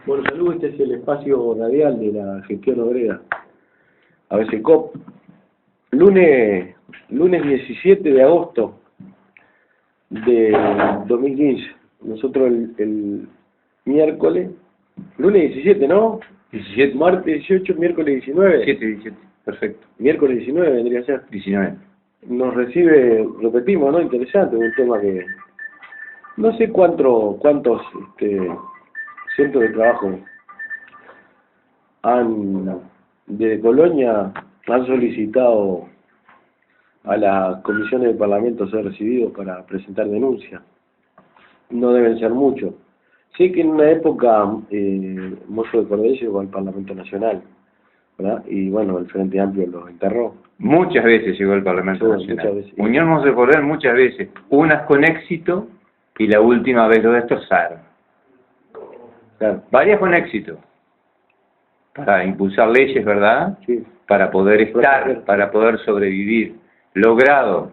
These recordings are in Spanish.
Bueno, salud, este es el espacio radial de la gestión obrera, ABCCOP. Lunes 17 de agosto de 2015. Nosotros el miércoles, lunes 17, ¿no? 17. Martes 18, miércoles 19. 17, perfecto. Miércoles 19 vendría a ser. 19. Nos recibe, repetimos, ¿no? Interesante, un tema que no sé cuántos centros de trabajo desde Colonia han solicitado a las comisiones de Parlamento ser recibidos para presentar denuncias. No deben ser muchos. Sé que en una época Mozo de Cordel llegó al Parlamento Nacional, ¿verdad? Y bueno, el Frente Amplio lo enterró. Muchas veces llegó al Parlamento Nacional. Muchas veces. Unión Mozo de Cordel muchas veces. Unas con éxito y la última vez lo destrozaron. Claro. Varias con éxito. Para impulsar leyes, ¿verdad? Sí. Para poder estar, para poder sobrevivir. Logrado.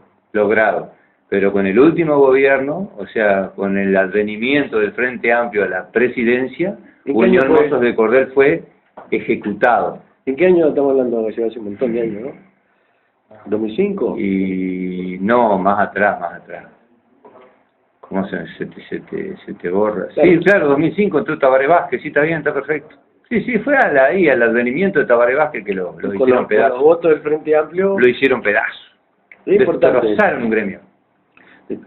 Pero con el último gobierno, o sea, con el advenimiento del Frente Amplio a la presidencia, Unión Mozos de Cordel fue ejecutado. ¿En qué año estamos hablando? Hace un montón de años, ¿no? ¿2005? Y no, más atrás. ¿Cómo se te borra? Claro. Sí, claro, 2005 entró Tabaré Vázquez, sí, está bien, está perfecto. Sí, fue ahí al advenimiento de Tabaré Vázquez que lo hicieron pedazos. Con los votos del Frente Amplio. Lo hicieron pedazos. Es importante. Destrozaron un gremio.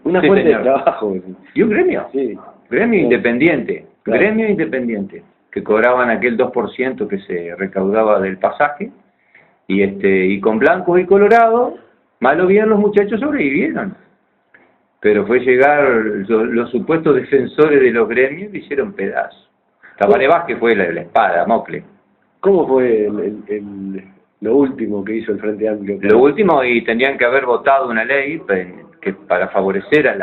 Una Sí, fuente señor. de trabajo. ¿Y un gremio? Sí. Gremio independiente. Claro. Gremio independiente. Que cobraban aquel 2% que se recaudaba del pasaje. Y con blancos y colorados, mal o bien los muchachos sobrevivieron. Pero fue llegar los supuestos defensores de los gremios y hicieron pedazos. Tabaré Vázquez fue la espada, Mocle. ¿Cómo fue lo último que hizo el Frente Amplio? Lo último, y tendrían que haber votado una ley que para favorecer a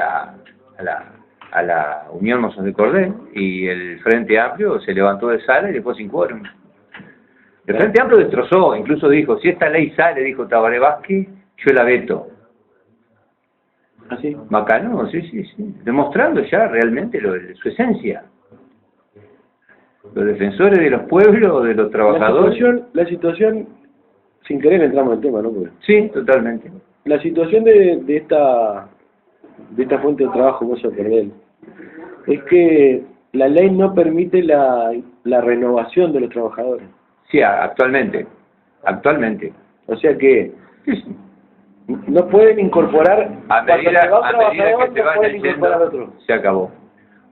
la Unión Mozos de Cordel, y el Frente Amplio se levantó de sala y dejó sin quórum. El Frente Amplio destrozó, incluso dijo, si esta ley sale, dijo Tabaré Vázquez, yo la veto. ¿Ah, sí? Bacano, sí. Demostrando ya realmente su esencia. Los defensores de los pueblos, de los trabajadores. La situación, sin querer entramos en el tema, ¿no? Porque Sí, totalmente. la situación de esta fuente de trabajo, Mozo de Cordel, es que la ley no permite la renovación de los trabajadores. Sí, actualmente. O sea que no pueden incorporar, A medida que se no van pueden incorporar yendo, otro. se acabó.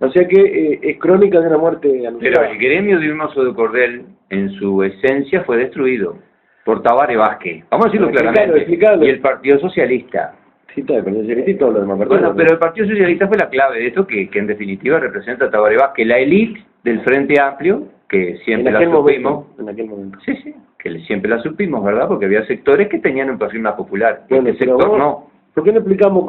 O sea que es crónica de una muerte Pero anunciada. el gremio de un Mozo de Cordel, en su esencia, fue destruido por Tabaré Vázquez. Vamos a decirlo claramente. Explicalo. Y el Partido Socialista. Sí, está, pero y todo lo demás. Bueno, pero el Partido Socialista fue la clave de esto, que en definitiva representa a Tabaré Vázquez, la élite del Frente Amplio, que siempre la supimos. En aquel momento. Sí, que siempre la supimos, ¿verdad? Porque había sectores que tenían un perfil más popular. Bueno, Este sector no. ¿Por qué no explicamos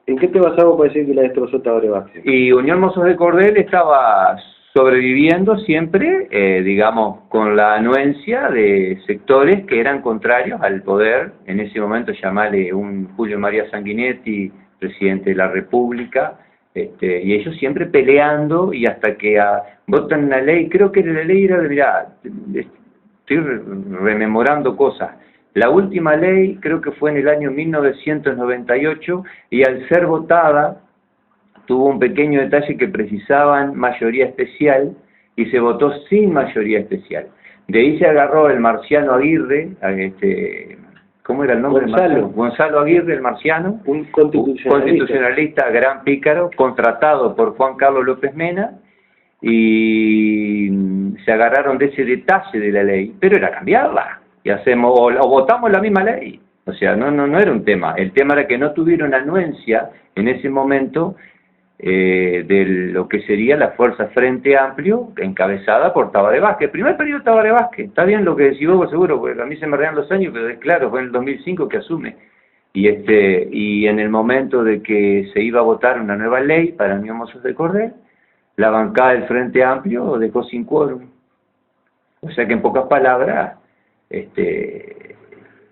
en qué te basamos para decir que la destrozó Tabaré Vázquez? Y Unión Mozos de Cordel estaba sobreviviendo siempre, digamos, con la anuencia de sectores que eran contrarios al poder. En ese momento, llamarle un Julio María Sanguinetti, presidente de la República, y ellos siempre peleando, y hasta que votan una ley, creo que la ley era estoy rememorando cosas. La última ley creo que fue en el año 1998, y al ser votada tuvo un pequeño detalle que precisaban mayoría especial, y se votó sin mayoría especial. De ahí se agarró el marciano Aguirre, ¿cómo era el nombre? Gonzalo Aguirre, el marciano, un constitucionalista, gran pícaro, contratado por Juan Carlos López Mena, y se agarraron de ese detalle de la ley, pero era cambiarla. Y o votamos la misma ley. O sea, no era un tema. El tema era que no tuvieron anuencia en ese momento de lo que sería la fuerza Frente Amplio, encabezada por Tabaré Vázquez. El primer periodo de Tabaré Vázquez. Está bien lo que decís vos, seguro, porque a mí se me redan los años, pero es claro, fue en el 2005 que asume. Y en el momento de que se iba a votar una nueva ley para Unión Mozos de Cordel, la bancada del Frente Amplio dejó sin quórum. O sea que, en pocas palabras,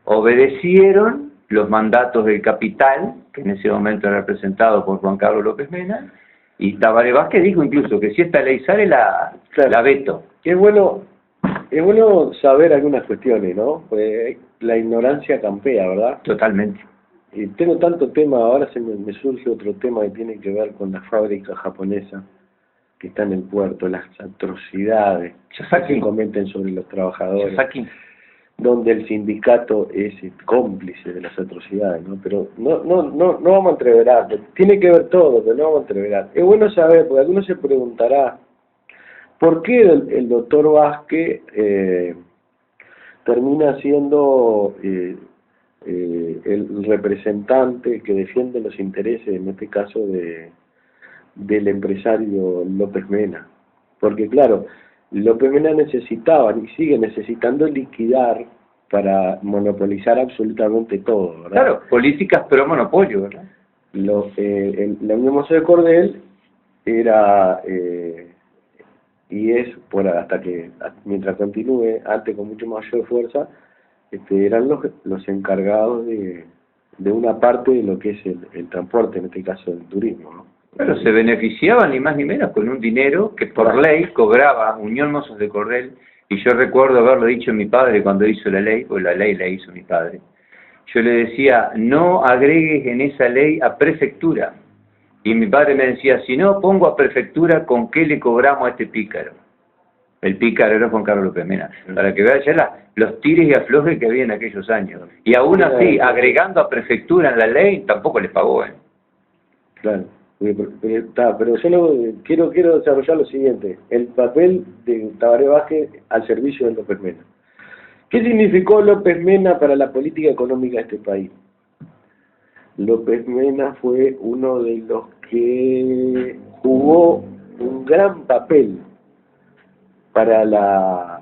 obedecieron los mandatos del capital, que en ese momento era representado por Juan Carlos López Mena, Y Tabaré Vázquez dijo incluso que si esta ley sale la veto. Es bueno saber algunas cuestiones, ¿no? Pues la ignorancia campea, ¿verdad? Totalmente. Y tengo tanto tema, ahora me surge otro tema que tiene que ver con la fábrica japonesa que está en el puerto, las atrocidades que se cometen sobre los trabajadores, donde el sindicato es cómplice de las atrocidades, ¿no? Pero no vamos a entreverar, tiene que ver todo, pero no vamos a entreverar. Es bueno saber, porque alguno se preguntará, ¿por qué el doctor Vázquez termina siendo el representante que defiende los intereses, en este caso, del empresario López Mena? Porque claro, López Mena necesitaba y sigue necesitando liquidar para monopolizar absolutamente todo, ¿verdad? Claro, políticas pro monopolio, ¿verdad? La Unión Mozo de Cordel era y es hasta que mientras continúe, antes con mucho mayor fuerza, eran los encargados de una parte de lo que es el transporte, en este caso el turismo, ¿no? Pero se beneficiaban ni más ni menos con un dinero que por ley cobraba Unión Mozos de Cordel, y yo recuerdo haberlo dicho a mi padre cuando hizo la ley, porque la ley la hizo mi padre. Yo le decía, no agregues en esa ley a prefectura. Y mi padre me decía, si no pongo a prefectura, ¿con qué le cobramos a este pícaro? El pícaro era Juan Carlos López Mena, para que vean ya los tires y aflojes que había en aquellos años. Y aún así, agregando a prefectura en la ley, tampoco les pagó, ¿eh? Claro, pero yo quiero desarrollar lo siguiente, el papel de Tabaré Vázquez al servicio de López Mena. ¿Qué significó López Mena para la política económica de este país? López Mena fue uno de los que jugó un gran papel para la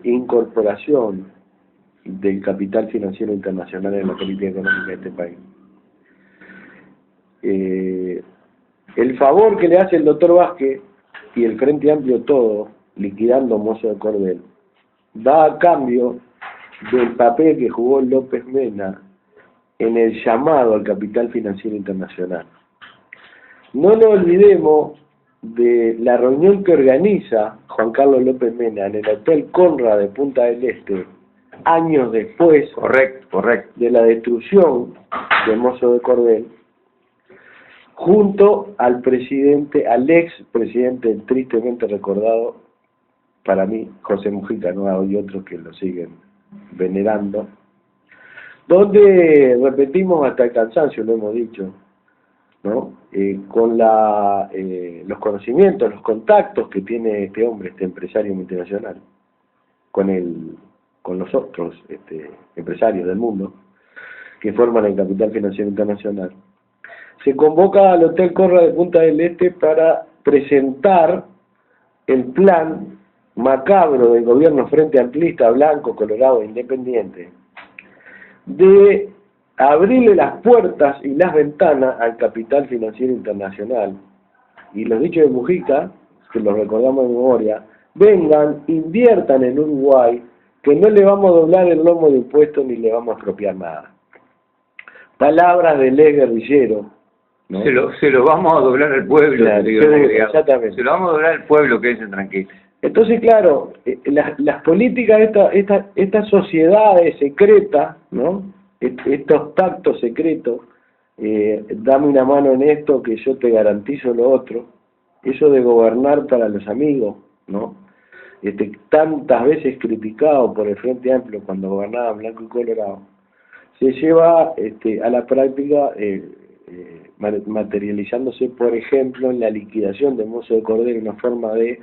incorporación del capital financiero internacional en la política económica de este país. El favor que le hace el doctor Vázquez y el Frente Amplio todo, liquidando Mozo de Cordel, va a cambio del papel que jugó López Mena en el llamado al capital financiero internacional. No nos olvidemos de la reunión que organiza Juan Carlos López Mena en el Hotel Conrad de Punta del Este, años después de la destrucción de Mozo de Cordel, junto al ex presidente tristemente recordado, para mí, José Mujica, ¿no? Hay otros que lo siguen venerando, donde repetimos hasta el cansancio, lo hemos dicho, ¿no? Con los conocimientos, los contactos que tiene este hombre, este empresario multinacional, con los otros empresarios del mundo que forman el capital financiero internacional, se convoca al Hotel Conrad de Punta del Este para presentar el plan macabro del gobierno Frente Amplista, blanco, colorado e independiente, de abrirle las puertas y las ventanas al capital financiero internacional. Y los dichos de Mujica, que los recordamos de memoria, vengan, inviertan en Uruguay, que no le vamos a doblar el lomo de impuestos ni le vamos a expropiar nada. Palabras del ex guerrillero, ¿no? Se lo vamos a doblar al pueblo, claro, exactamente. Se lo vamos a doblar al pueblo, quédense tranquilos. Entonces, claro, las políticas de estas sociedades secretas, ¿no? Estos pactos secretos, dame una mano en esto que yo te garantizo lo otro, eso de gobernar para los amigos, ¿no? Tantas veces criticado por el Frente Amplio cuando gobernaba Blanco y Colorado, se lleva a la práctica materializándose, por ejemplo, en la liquidación de Mozo de Cordel, una forma de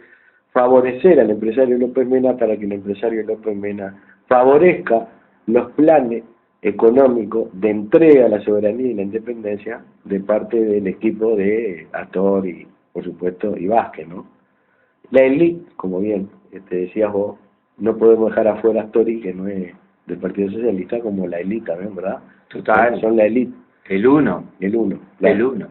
favorecer al empresario López Mena para que el empresario López Mena favorezca los planes económicos de entrega a la soberanía y la independencia de parte del equipo de Astor y, por supuesto, y Vázquez, ¿no? La élite, como bien decías vos, no podemos dejar afuera a Astori, que no es del Partido Socialista, como la élite, ¿verdad? Total. Son la élite. El uno. Claro. El uno.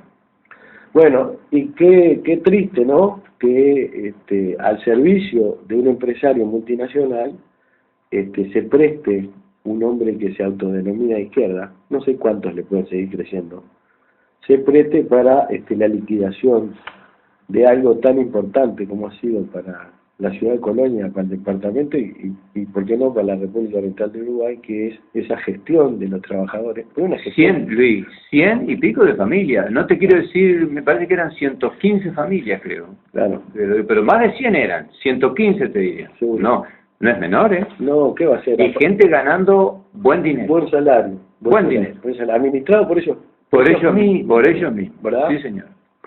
Bueno, y qué triste, ¿no? Que al servicio de un empresario multinacional se preste un hombre que se autodenomina izquierda, no sé cuántos le pueden seguir creciendo, se preste para la liquidación de algo tan importante como ha sido para la ciudad de Colonia, para el departamento y ¿por qué no para la República Oriental de Uruguay, que es esa gestión de los trabajadores? Una gestión. 100, Luis, 100 y pico de familias. No te quiero decir, me parece que eran 115 familias, creo. Claro. Pero más de 100 eran, 115 te diría. Seguro. No es menor, ¿eh? No, ¿qué va a ser? Y gente ganando buen dinero. Buen salario. Buen dinero. Buen salario. Administrado por ellos. Por ellos mismos. ¿Verdad? Sí, señor.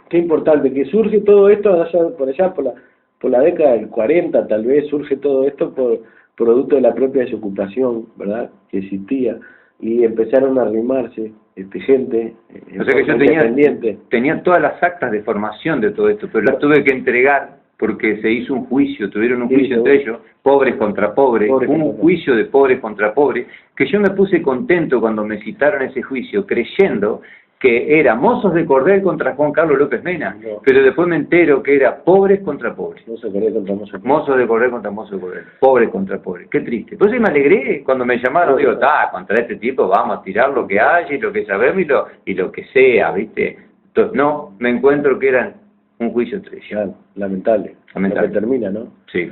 Qué importante, que surge todo esto por allá, por la década del 40, tal vez, surge todo esto por producto de la propia desocupación, ¿verdad?, que existía, y empezaron a arrimarse gente, O sea que yo tenía todas las actas de formación de todo esto, pero las tuve que entregar porque se hizo un juicio, tuvieron un juicio entre ellos, pobres contra pobres, un juicio de pobres contra pobres, que yo me puse contento cuando me citaron ese juicio, creyendo que era Mozos de Cordel contra Juan Carlos López Mena, pero después me entero que era pobres contra pobres. Mozos de Cordel contra Mozos. Mozos de Cordel contra Mozos de Cordel, pobres contra pobres, qué triste. Entonces me alegré cuando me llamaron, digo, contra este tipo vamos a tirar lo que haya y lo que sabemos y lo que sea, ¿viste? Entonces, no, me encuentro que eran un juicio entre ellos. Claro, lamentable. Lo que termina, ¿no? Sí.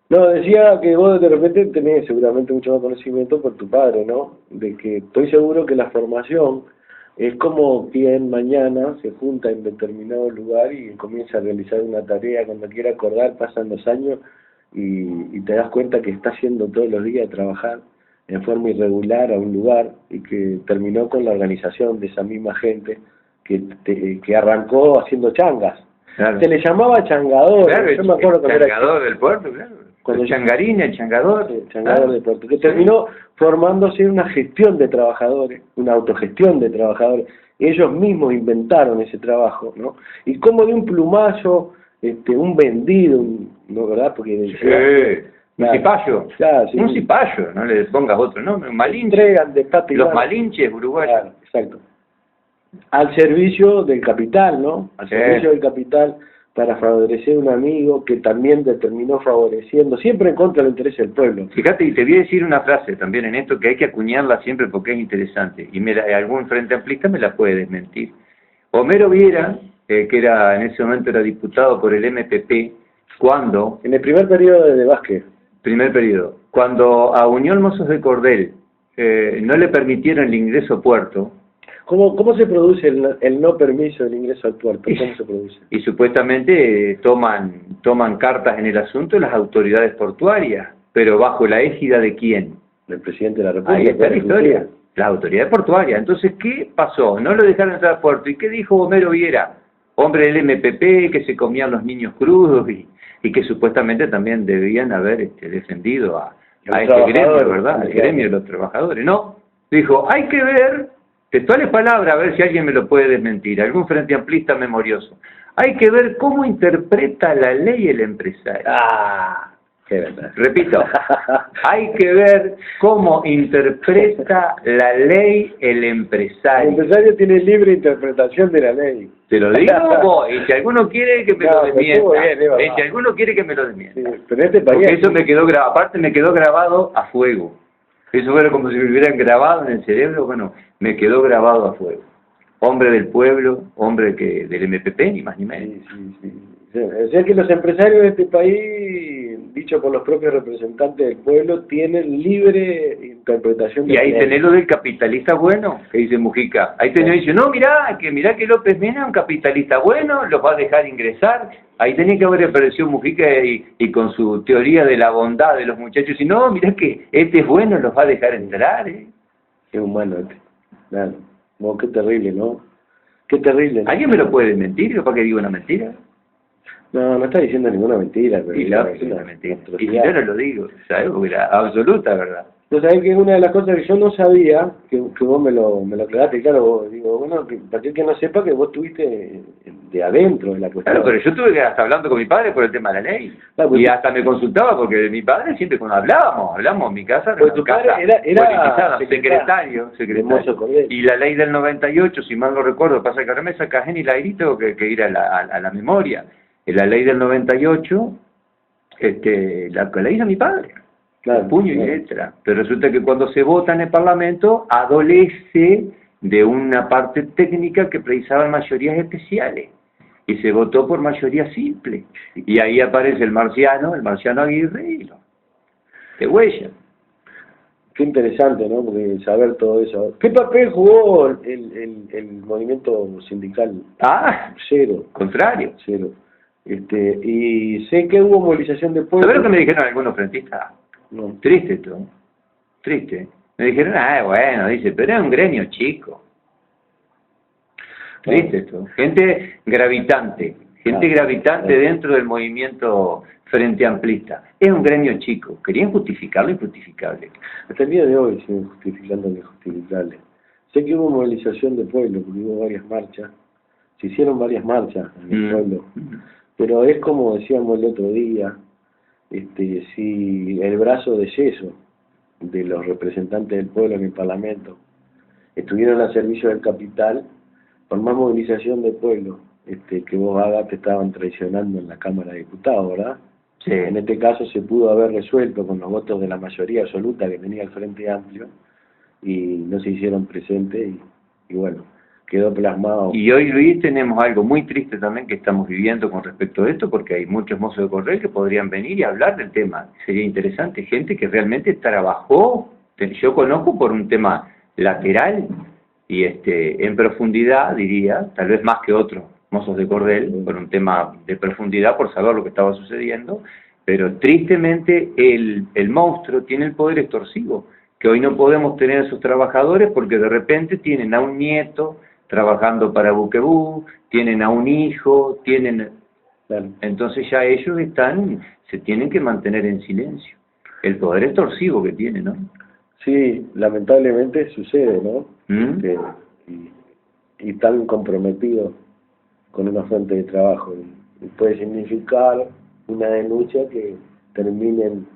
No, decía que vos de repente tenés seguramente mucho más conocimiento por tu padre, ¿no? De que estoy seguro que la formación es como quien mañana se junta en determinado lugar y comienza a realizar una tarea, cuando quiera acordar, pasan los años y te das cuenta que está haciendo todos los días trabajar en forma irregular a un lugar y que terminó con la organización de esa misma gente que arrancó haciendo changas. Claro. Se le llamaba changador, claro, yo me acuerdo el changador del puerto, claro. Cuando el changarín, el changador. El changador de puerto, que terminó formándose una gestión de trabajadores, una autogestión de trabajadores. Ellos mismos inventaron ese trabajo, ¿no? Y como de un plumazo, un vendido, ¿no, verdad? Porque un cipayo. Claro, sí. Un cipayo, no le pongas otro nombre, un malinche. Entregan de pato y los mano. malinches uruguayos. Claro, exacto. Al servicio del capital, ¿no? Al servicio del capital, para favorecer a un amigo que también te terminó favoreciendo, siempre en contra del interés del pueblo. Fíjate, y te voy a decir una frase también en esto que hay que acuñarla siempre porque es interesante, y algún frente amplista me la puede desmentir. Homero Viera, que en ese momento era diputado por el MPP, cuando... En el primer periodo de Vázquez. Primer periodo. Cuando a Unión Mozos de Cordel no le permitieron el ingreso a puerto... ¿Cómo se produce el no permiso del ingreso al puerto? ¿Cómo se produce? Y supuestamente toman cartas en el asunto las autoridades portuarias, pero ¿bajo la égida de quién? Del presidente de la República. Ahí está la historia, las autoridades portuarias. Entonces, ¿qué pasó? No lo dejaron entrar al puerto. ¿Y qué dijo Homero Viera? Hombre del MPP, que se comían los niños crudos y que supuestamente también debían haber defendido a este gremio, ¿verdad? El gremio de los trabajadores. No, dijo, hay que ver... Textuales palabras, a ver si alguien me lo puede desmentir, algún frente amplista memorioso. Hay que ver cómo interpreta la ley el empresario. Qué verdad. Repito, hay que ver cómo interpreta la ley el empresario. El empresario tiene libre interpretación de la ley. Te lo digo vos, y si alguno quiere que me lo desmienta, si alguno quiere que me lo desmienta. Sí, pero en este país... Porque eso me quedó grabado, aparte me quedó grabado a fuego. Eso era como si me hubieran grabado en el cerebro, bueno, me quedó grabado a fuego. Hombre del pueblo, hombre del MPP, ni más ni menos. Sí. O sea que los empresarios de este país, dicho por los propios representantes del pueblo, tienen libre interpretación de y ahí tenés lo del capitalista bueno, que dice Mujica. Ahí tenés, dice, no, mirá que López Mena es un capitalista bueno, los va a dejar ingresar. Ahí tenía que haber aparecido Mujica y con su teoría de la bondad de los muchachos, y no, mirá que este es bueno, los va a dejar entrar, Qué humano Claro. No, qué terrible, ¿no? Qué terrible, ¿no? ¿Alguien me lo puede mentir? ¿Para que digo una mentira? No está diciendo ninguna mentira. Pero y la es una mentira. Y yo no lo digo, ¿sabes? Porque la absoluta verdad. Vos sabés que es una de las cosas que yo no sabía, que vos me lo aclaraste, claro, vos, digo, bueno, para que no sepa que vos estuviste de adentro de la cuestión. Claro, pero yo estuve hasta hablando con mi padre por el tema de la ley. Claro, y hasta me consultaba, porque mi padre siempre cuando hablamos en mi casa, pues tu padre era secretario. Y la ley del 98, si mal no recuerdo, pasa que ahora me saca Jenny la y tengo que ir a la memoria. En la ley del 98, la hizo mi padre. Claro, puño y letra. Pero resulta que cuando se vota en el Parlamento, adolece de una parte técnica que precisaban mayorías especiales. Y se votó por mayoría simple. Y ahí aparece el marciano Aguirre y lo de huella. Qué interesante, ¿no? Porque saber todo eso. ¿Qué papel jugó el movimiento sindical? Ah, Cero. contrario. Cero. Y sé que hubo movilización de pueblo. ¿Sabés lo que me dijeron algunos frentistas? No. Triste esto. Triste. Me dijeron, bueno, dice, pero era un gremio chico. Triste esto. Gente gravitante. Gravitante dentro del movimiento frente amplista. Es un gremio chico. Querían justificar lo injustificable. Hasta el día de hoy siguen justificando lo injustificable. Sé que hubo movilización de pueblo, porque hubo varias marchas. Se hicieron varias marchas en el pueblo. Pero es como decíamos el otro día, si el brazo de yeso de los representantes del pueblo en el Parlamento estuvieron al servicio del capital, por más movilización del pueblo que vos hagas, te estaban traicionando en la Cámara de Diputados, ¿verdad? Sí. En este caso se pudo haber resuelto con los votos de la mayoría absoluta que tenía el Frente Amplio y no se hicieron presentes y bueno, quedó plasmado. Y hoy, Luis, tenemos algo muy triste también que estamos viviendo con respecto a esto, porque hay muchos mozos de correo que podrían venir y hablar del tema. Sería interesante, gente que realmente trabajó, yo conozco por un tema lateral y en profundidad, diría, tal vez más que otros mozos de cordel, por un tema de profundidad, por saber lo que estaba sucediendo, pero tristemente el monstruo tiene el poder extorsivo, que hoy no podemos tener esos trabajadores porque de repente tienen a un nieto trabajando para Buquebú, tienen a un hijo, entonces ya ellos se tienen que mantener en silencio. El poder extorsivo que tienen, ¿no? Sí, lamentablemente sucede, ¿no? Y tan comprometido con una fuente de trabajo. Y puede significar una denuncia que terminen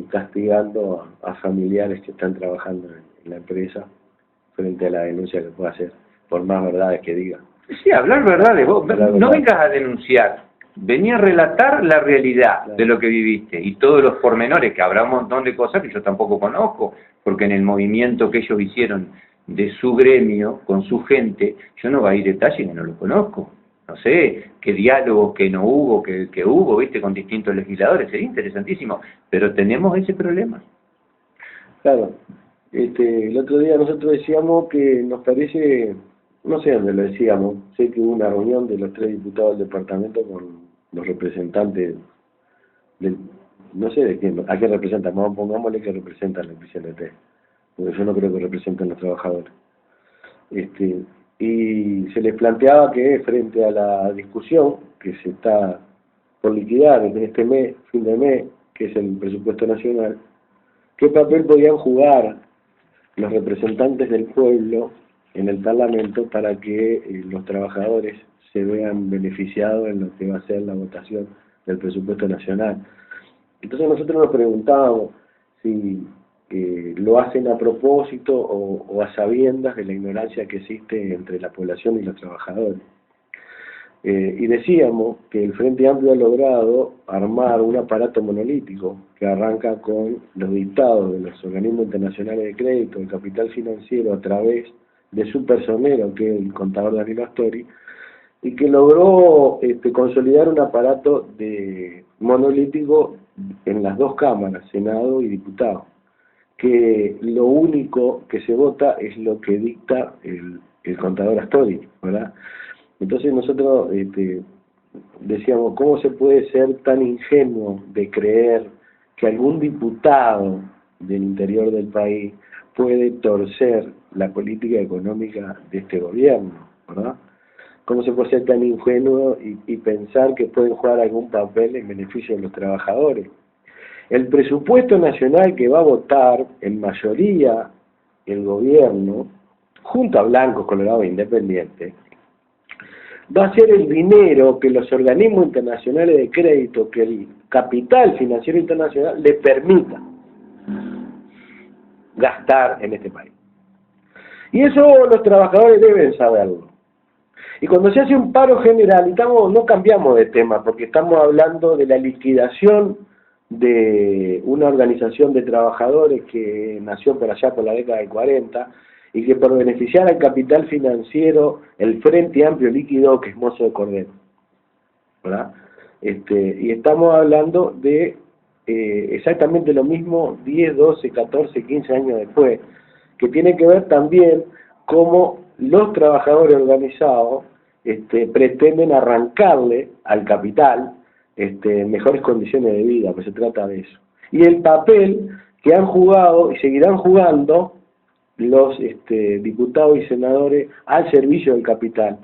castigando a familiares que están trabajando en la empresa frente a la denuncia que pueda hacer, por más verdades que diga. Sí, hablar verdades. Vos no vengas a denunciar, vení a relatar la realidad de lo que viviste y todos los pormenores, que habrá un montón de cosas que yo tampoco conozco, porque en el movimiento que ellos hicieron de su gremio, con su gente, yo no voy a ir a detalles que no lo conozco. No sé qué diálogos que no hubo, que hubo, viste, con distintos legisladores, sería interesantísimo, pero tenemos ese problema. Claro, el otro día nosotros decíamos que nos parece, no sé dónde lo decíamos, sé que hubo una reunión de los 3 diputados del departamento con los representantes del, no sé de quién, a qué representan, pongámosle que representan la PCNT, porque yo no creo que representen los trabajadores. Y se les planteaba que frente a la discusión que se está por liquidar en este mes, fin de mes, que es el presupuesto nacional, ¿qué papel podían jugar los representantes del pueblo en el Parlamento para que los trabajadores se vean beneficiados en lo que va a ser la votación del presupuesto nacional? Entonces nosotros nos preguntábamos si lo hacen a propósito o a sabiendas de la ignorancia que existe entre la población y los trabajadores. Y decíamos que el Frente Amplio ha logrado armar un aparato monolítico que arranca con los dictados de los organismos internacionales de crédito, el capital financiero a través de su personero, que es el contador Daniel Astori, y que logró consolidar un aparato monolítico en las 2 cámaras, Senado y Diputados, que lo único que se vota es lo que dicta el contador Astori, ¿verdad? Entonces nosotros decíamos, ¿cómo se puede ser tan ingenuo de creer que algún diputado del interior del país puede torcer la política económica de este gobierno, ¿verdad? ¿Cómo se puede ser tan ingenuo y pensar que pueden jugar algún papel en beneficio de los trabajadores? El presupuesto nacional que va a votar en mayoría el gobierno, junto a blancos, colorados e independientes, va a ser el dinero que los organismos internacionales de crédito, que el capital financiero internacional le permita gastar en este país. Y eso los trabajadores deben saberlo. Y cuando se hace un paro general, no cambiamos de tema, porque estamos hablando de la liquidación de una organización de trabajadores que nació por allá por la década del 40 y que por beneficiar al capital financiero, el Frente Amplio liquidó, que es mozo de cordero, ¿verdad? Y estamos hablando de exactamente lo mismo 10, 12, 14, 15 años después, que tiene que ver también cómo los trabajadores organizados pretenden arrancarle al capital mejores condiciones de vida, pues se trata de eso. Y el papel que han jugado y seguirán jugando los diputados y senadores al servicio del capital,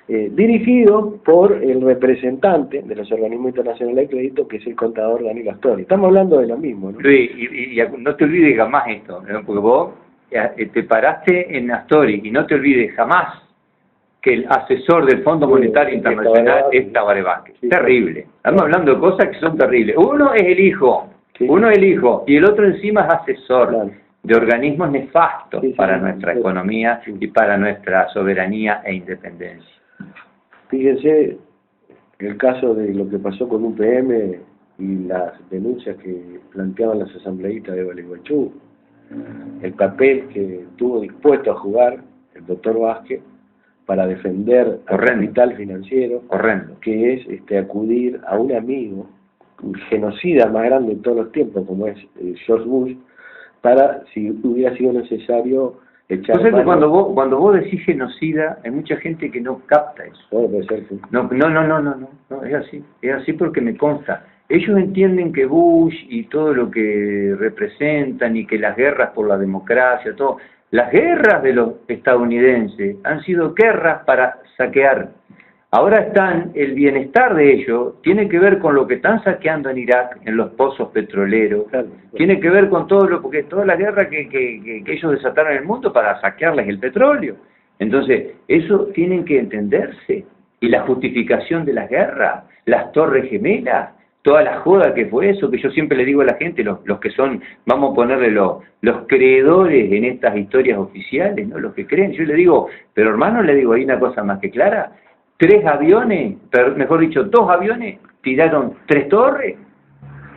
dirigido por el representante de los organismos internacionales de crédito, que es el contador Daniel Astori. Estamos hablando de lo mismo, ¿no? Sí, y no te olvides jamás esto, ¿no? Porque vos te paraste en Astori, y no te olvides jamás que el asesor del Fondo Monetario Internacional es Tabaré Vázquez. Sí, terrible. Estamos hablando de cosas que son terribles. Uno es el hijo, y el otro encima es asesor de organismos nefastos para nuestra economía y para nuestra soberanía e independencia. Fíjense el caso de lo que pasó con UPM y las denuncias que planteaban las asambleístas de Gualeguaychú, el papel que estuvo dispuesto a jugar el doctor Vázquez para defender al capital financiero, que es acudir a un amigo, un genocida más grande de todos los tiempos, como es George Bush, para, si hubiera sido necesario, echar mano. Cuando vos decís genocida, hay mucha gente que no capta eso. Puede ser, sí. No, es así porque me consta. Ellos entienden que Bush y todo lo que representan y que las guerras por la democracia, todo, las guerras de los estadounidenses han sido guerras para saquear. Ahora el bienestar de ellos tiene que ver con lo que están saqueando en Irak, en los pozos petroleros, tiene que ver con porque toda la guerra que ellos desataron en el mundo para saquearles el petróleo. Entonces, eso tienen que entenderse. Y la justificación de las guerras, las torres gemelas, toda la joda que fue eso, que yo siempre le digo a la gente, los que son, vamos a ponerle los creedores en estas historias oficiales, ¿no? Los que creen, yo le digo, pero hermano, le digo, hay una cosa más que clara, 2 aviones tiraron 3 torres,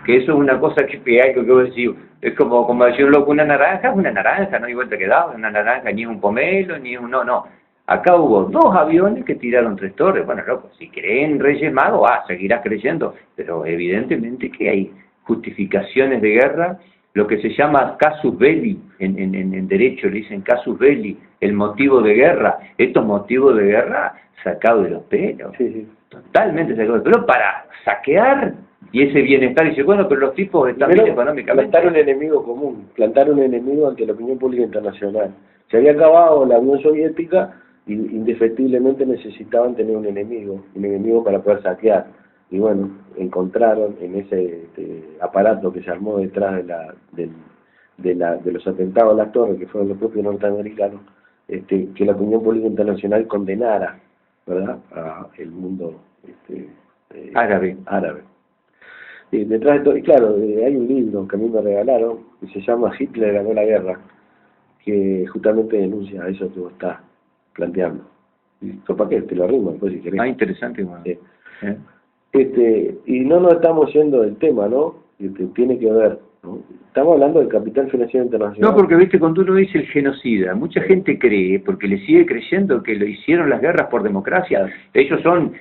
que eso es una cosa que hay que decir, es como decir un loco, una naranja es una naranja, no hay vuelta que da, una naranja ni es un pomelo, ni es un, no. Acá hubo 2 aviones que tiraron 3 torres. Bueno, loco, si creen Reyes Magos, seguirás creyendo. Pero evidentemente que hay justificaciones de guerra, lo que se llama casus belli, en derecho le dicen casus belli, el motivo de guerra. Estos motivos de guerra sacados de los pelos. Sí. Totalmente sacados de los pelos para saquear. Y ese bienestar, dice, bueno, pero los tipos están bien económicamente. Plantar un enemigo común, plantar un enemigo ante la opinión pública internacional. Se había acabado la Unión Soviética, y indefectiblemente necesitaban tener un enemigo para poder saquear. Y bueno, encontraron en ese aparato que se armó detrás de los atentados a las torres, que fueron los propios norteamericanos, que la opinión pública internacional condenara, ¿verdad?, a el mundo árabe. Y detrás de todo, y claro, hay un libro que a mí me regalaron, que se llama Hitler ganó la guerra, que justamente denuncia eso que vos estás planteando. ¿Para qué? Te lo arrimo después si querés. Interesante, bueno. Sí. Y no nos estamos yendo del tema, ¿no? Tiene que ver, ¿no? Estamos hablando del capital financiero internacional. No, porque viste, cuando uno dice el genocida, mucha gente cree, porque le sigue creyendo que lo hicieron las guerras por democracia. Ellos son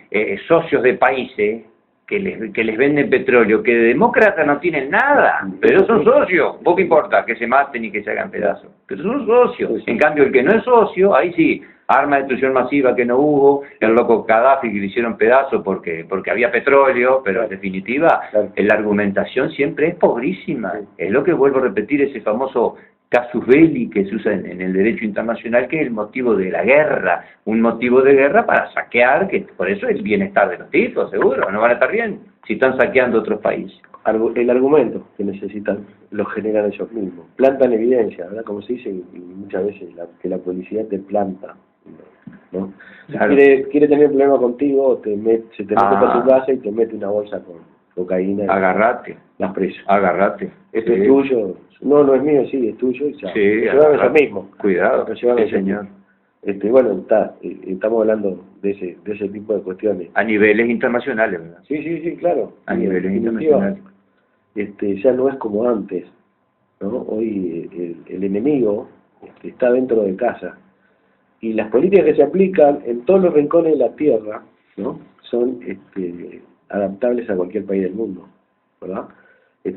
socios de países que les venden petróleo, que de demócrata no tienen nada, pero son socios. Poco importa que se maten y que se hagan pedazos, pero son socios. En cambio, el que no es socio, ahí sí, arma de destrucción masiva que no hubo, el loco Gaddafi que le hicieron pedazos porque había petróleo, pero en definitiva, la argumentación siempre es pobrísima. Es lo que vuelvo a repetir, ese famoso casus belli que se usa en el derecho internacional, que es el motivo de la guerra, un motivo de guerra para saquear, que por eso es el bienestar de los tipos, seguro, no van a estar bien si están saqueando otros países. El argumento que necesitan lo generan ellos mismos, plantan evidencia, ¿verdad? Como se dice y muchas veces que la publicidad te planta, ¿no? Claro. Quiere tener problema contigo, se te mete para tu casa y te mete una bolsa con cocaína. Agarrate. Las presas. Agarrate. Esto es tuyo. No es mío, sí, es tuyo. Y ya. Llévame eso mismo. Cuidado, señor. Bueno, estamos hablando de ese tipo de cuestiones. A niveles internacionales, ¿verdad? Sí, claro. A niveles internacionales. Ya no es como antes, ¿no? Hoy el enemigo está dentro de casa. Y las políticas que se aplican en todos los rincones de la tierra, ¿no?, son adaptables a cualquier país del mundo, ¿verdad?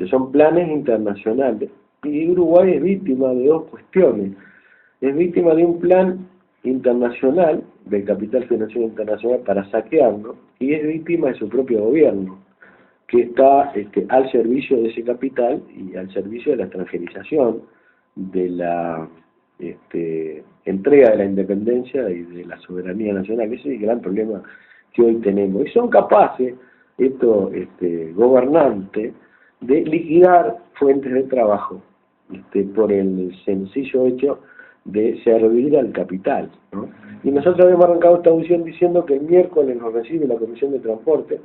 Son planes internacionales. Y Uruguay es víctima de dos cuestiones. Es víctima de un plan internacional, del capital financiero internacional, para saquearlo, y es víctima de su propio gobierno, que está al servicio de ese capital y al servicio de la extranjerización, de la entrega de la independencia y de la soberanía nacional. Ese es el gran problema que hoy tenemos. Y son capaces estos gobernantes de liquidar fuentes de trabajo por el sencillo hecho de servir al capital, ¿no? Y nosotros habíamos arrancado esta audición diciendo que el miércoles nos recibe la Comisión de Transporte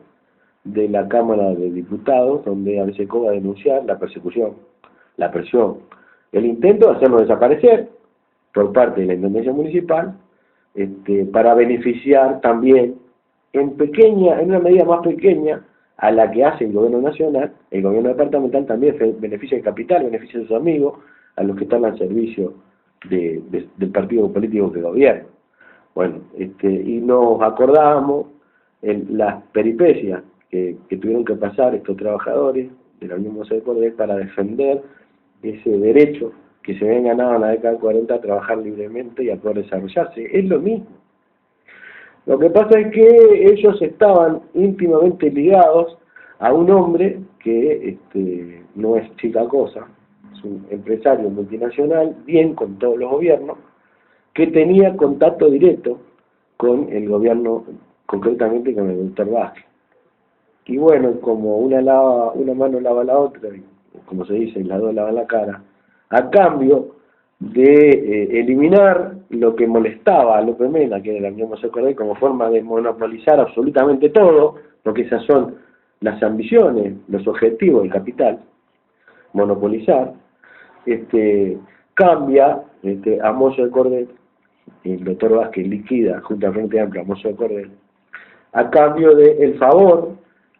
de la Cámara de Diputados, donde ABCECO va a denunciar la persecución, la presión, el intento de hacerlo desaparecer por parte de la Intendencia Municipal, para beneficiar también en una medida más pequeña a la que hace el gobierno nacional. El gobierno departamental también beneficia el capital, beneficia a sus amigos, a los que están al servicio del partido político que gobierna. Bueno, y nos acordamos en las peripecias que tuvieron que pasar estos trabajadores de la Unión Museo de Cordel para defender ese derecho que se habían ganado en la década del 40 a trabajar libremente y a poder desarrollarse. Es lo mismo. Lo que pasa es que ellos estaban íntimamente ligados a un hombre que no es chica cosa, es un empresario multinacional, bien con todos los gobiernos, que tenía contacto directo con el gobierno, concretamente con el doctor Vázquez. Y bueno, como una mano lava la otra, y como se dice, las dos lavan la cara, a cambio de eliminar lo que molestaba a López Mena, que era la Unión Museo Cordel, como forma de monopolizar absolutamente todo, porque esas son las ambiciones, los objetivos del capital, monopolizar, cambia a Mozo de Cordel, el doctor Vázquez liquida junto al Frente Amplio a Mozo de Cordel, a cambio del favor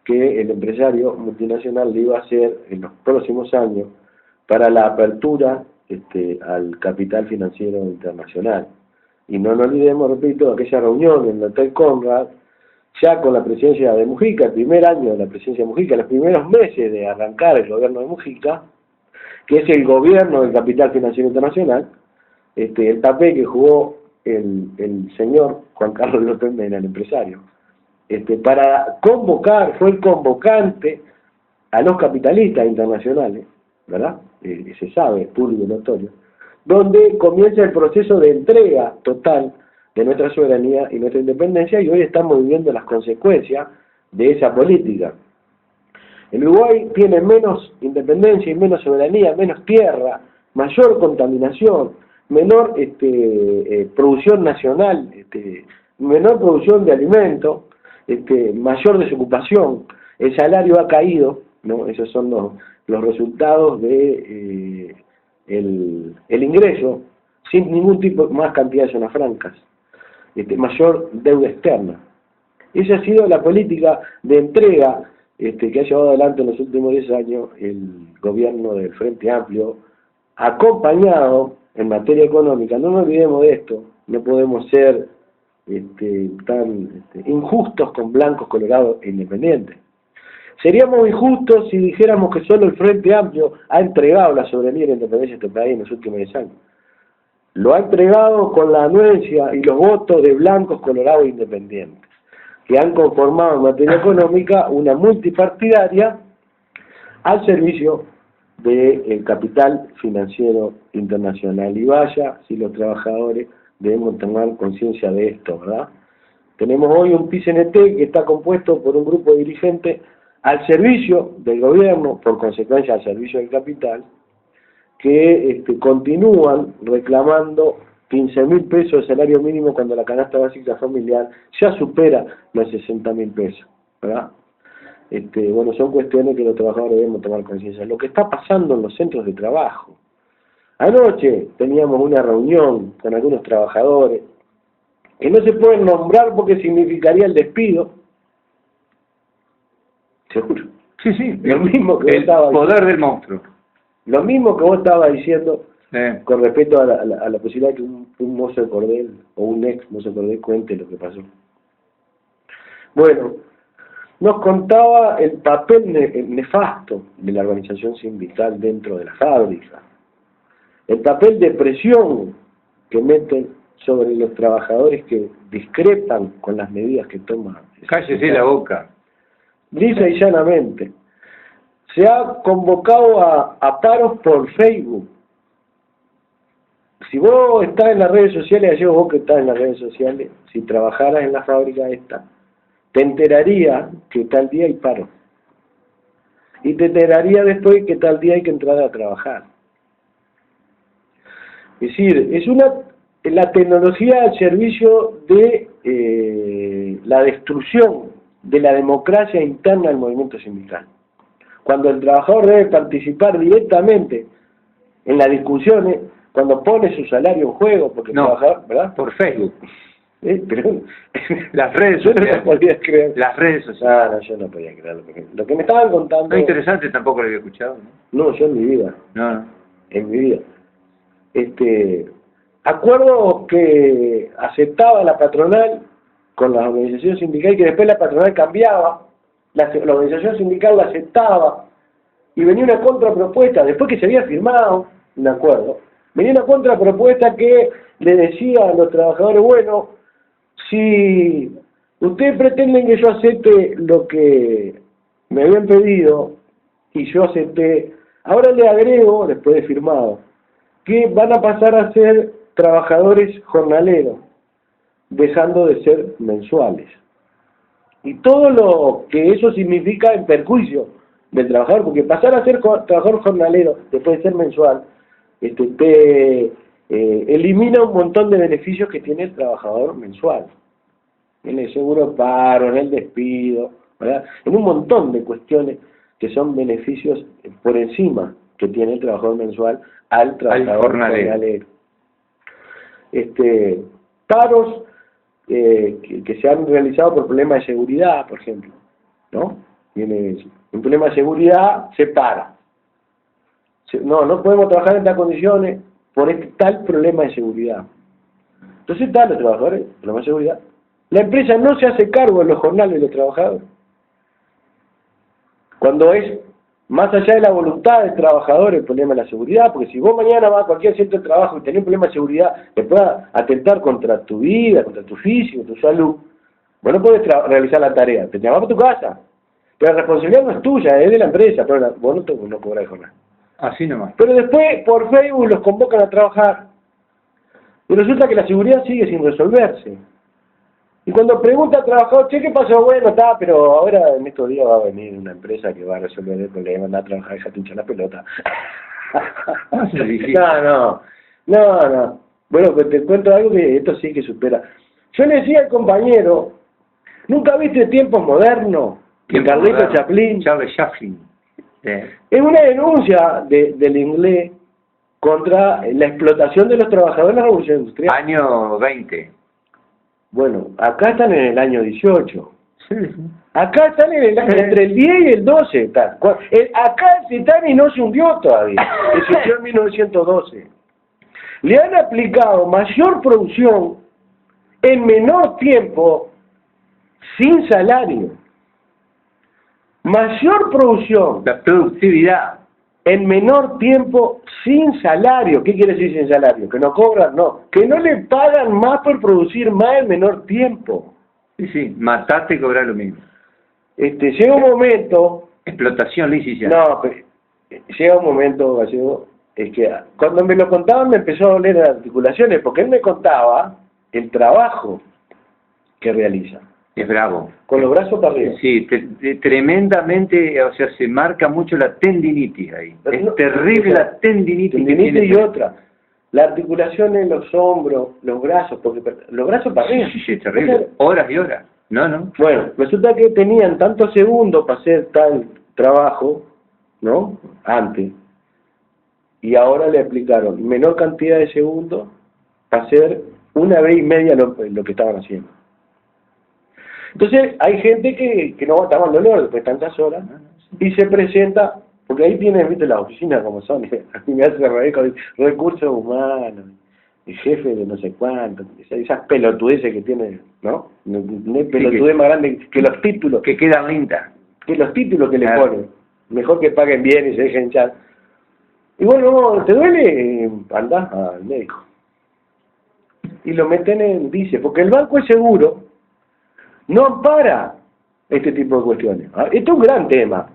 que el empresario multinacional le iba a hacer en los próximos años para la apertura al capital financiero internacional. Y no nos olvidemos, repito, aquella reunión en el Hotel Conrad, ya con la presidencia de Mujica, el primer año de la presidencia de Mujica, los primeros meses de arrancar el gobierno de Mujica, que es el gobierno del capital financiero internacional, el papel que jugó el señor Juan Carlos López Mena, el empresario, para convocar, fue el convocante a los capitalistas internacionales, ¿verdad? Se sabe, es público y notorio, donde comienza el proceso de entrega total de nuestra soberanía y nuestra independencia, y hoy estamos viviendo las consecuencias de esa política. El Uruguay tiene menos independencia y menos soberanía, menos tierra, mayor contaminación, menor producción nacional, menor producción de alimentos, mayor desocupación, el salario ha caído, ¿no? Esos son los resultados de el ingreso, sin ningún tipo más cantidad de zonas francas, mayor deuda externa. Esa ha sido la política de entrega que ha llevado adelante en los últimos 10 años el gobierno del Frente Amplio, acompañado en materia económica. No nos olvidemos de esto, no podemos ser tan injustos con blancos, colorados e independientes. Seríamos injustos si dijéramos que solo el Frente Amplio ha entregado la soberanía y la independencia de este país en los últimos 10 años. Lo ha entregado con la anuencia y los votos de blancos, colorados e independientes, que han conformado en materia económica una multipartidaria al servicio del capital financiero internacional. Y vaya si los trabajadores debemos tomar conciencia de esto, ¿verdad? Tenemos hoy un PCNT que está compuesto por un grupo de dirigentes al servicio del gobierno, por consecuencia al servicio del capital, que continúan reclamando 15.000 pesos de salario mínimo cuando la canasta básica familiar ya supera los 60.000 pesos, ¿verdad? Bueno, son cuestiones que los trabajadores debemos tomar conciencia. Lo que está pasando en los centros de trabajo. Anoche teníamos una reunión con algunos trabajadores que no se pueden nombrar porque significaría el despido. Seguro. Sí, sí, Lo mismo que el poder del monstruo. Lo mismo que vos estabas diciendo con respecto a la posibilidad de que un mozo de cordel o un ex mozo de cordel cuente lo que pasó. Bueno, nos contaba el papel nefasto de la organización sindical dentro de la fábrica, el papel de presión que meten sobre los trabajadores que discrepan con las medidas que toma. Cállese la boca. Lisa y llanamente. Se ha convocado a paros por Facebook. Si vos estás en las redes sociales, ayer vos que estás en las redes sociales, si trabajaras en la fábrica esta, te enteraría que tal día hay paro. Y te enteraría después que tal día hay que entrar a trabajar. Es decir, es la tecnología al servicio de la destrucción de la democracia interna del movimiento sindical. Cuando el trabajador debe participar directamente en las discusiones, cuando pone su salario en juego, porque el trabajador, ¿verdad? Por Facebook. Pero las redes sociales. Yo no lo podía creer. Las redes sociales. No, yo no podía creerlo. Lo que me estaban contando... No, interesante, tampoco lo había escuchado. No, yo en mi vida. No. En mi vida. Acuerdo que aceptaba la patronal con la organización sindical y que después la patronal cambiaba, la organización sindical la aceptaba y venía una contrapropuesta, después que se había firmado un acuerdo, venía una contrapropuesta que le decía a los trabajadores, bueno, si ustedes pretenden que yo acepte lo que me habían pedido y yo acepté, ahora le agrego, después de firmado, que van a pasar a ser trabajadores jornaleros, dejando de ser mensuales. Y todo lo que eso significa en perjuicio del trabajador, porque pasar a ser trabajador jornalero después de ser mensual, elimina un montón de beneficios que tiene el trabajador mensual. En el seguro paro, en el despido, ¿verdad? En un montón de cuestiones que son beneficios por encima que tiene el trabajador mensual al trabajador jornalero. Paros que se han realizado por problemas de seguridad, por ejemplo, ¿no? Viene un problema de seguridad, se para. No podemos trabajar en estas condiciones por tal problema de seguridad. Entonces están los trabajadores, problema de seguridad. La empresa no se hace cargo de los jornales de los trabajadores. Cuando es más allá de la voluntad del trabajador el problema de la seguridad, porque si vos mañana vas a cualquier centro de trabajo y tenés un problema de seguridad que pueda atentar contra tu vida, contra tu físico, tu salud, vos no podés realizar la tarea, te llamás a tu casa. Pero la responsabilidad no es tuya, es de la empresa, pero vos no cobrás el jornal. Así nomás. Pero después por Facebook los convocan a trabajar y resulta que la seguridad sigue sin resolverse. Y cuando pregunta al trabajador, che, ¿qué pasó? Bueno, está, pero ahora en estos días va a venir una empresa que va a resolver el problema, anda a trabajar, déjate hinchar la pelota. No. Bueno, pues te cuento algo que esto sí que supera. Yo le decía al compañero, ¿nunca viste Tiempos Modernos? De Carlito Chaplin. Charles Chaplin. Es una denuncia del inglés contra la explotación de los trabajadores en la revolución industrial. Año 20. Bueno, acá están en el año 18. Sí. Acá están entre el 10 y el 12. Acá el Titanic no se hundió todavía. Existió en 1912. Le han aplicado mayor producción en menor tiempo sin salario. Mayor producción. La productividad. En menor tiempo sin salario. ¿Qué quiere decir sin salario? ¿Que no cobran? No. Que no le pagan más por producir más en menor tiempo. Sí, mataste y cobrar lo mismo. Llega un momento... Explotación lícita. No, pero llega un momento, Gallego, es que cuando me lo contaban me empezó a doler las articulaciones, porque él me contaba el trabajo que realiza. Es bravo. Con los brazos para arriba. Sí, tremendamente, o sea, se marca mucho la tendinitis ahí. Es terrible la tendinitis. Tendinitis y otra. La articulación en los hombros, los brazos, porque los brazos para arriba. Sí, es terrible. O sea, horas y horas. No. Bueno, resulta que tenían tantos segundos para hacer tal trabajo, ¿no? Antes. Y ahora le aplicaron menor cantidad de segundos para hacer 1,5 veces lo que estaban haciendo. Entonces hay gente que no aguantaba el dolor después de tantas horas y se presenta, porque porque ahí tienes, viste, las oficinas como son, a mí me hace reír con recursos humanos, y jefe de no sé cuánto, esas pelotudeces que tiene, ¿no? No hay pelotudez más grande que los títulos. Que quedan lindas. Que los títulos que le ponen. Mejor que paguen bien y se dejen echar. Y bueno, ¿te duele? Andá al médico. Y lo meten en dice, porque el banco es seguro, no ampara este tipo de cuestiones. Esto es un gran tema.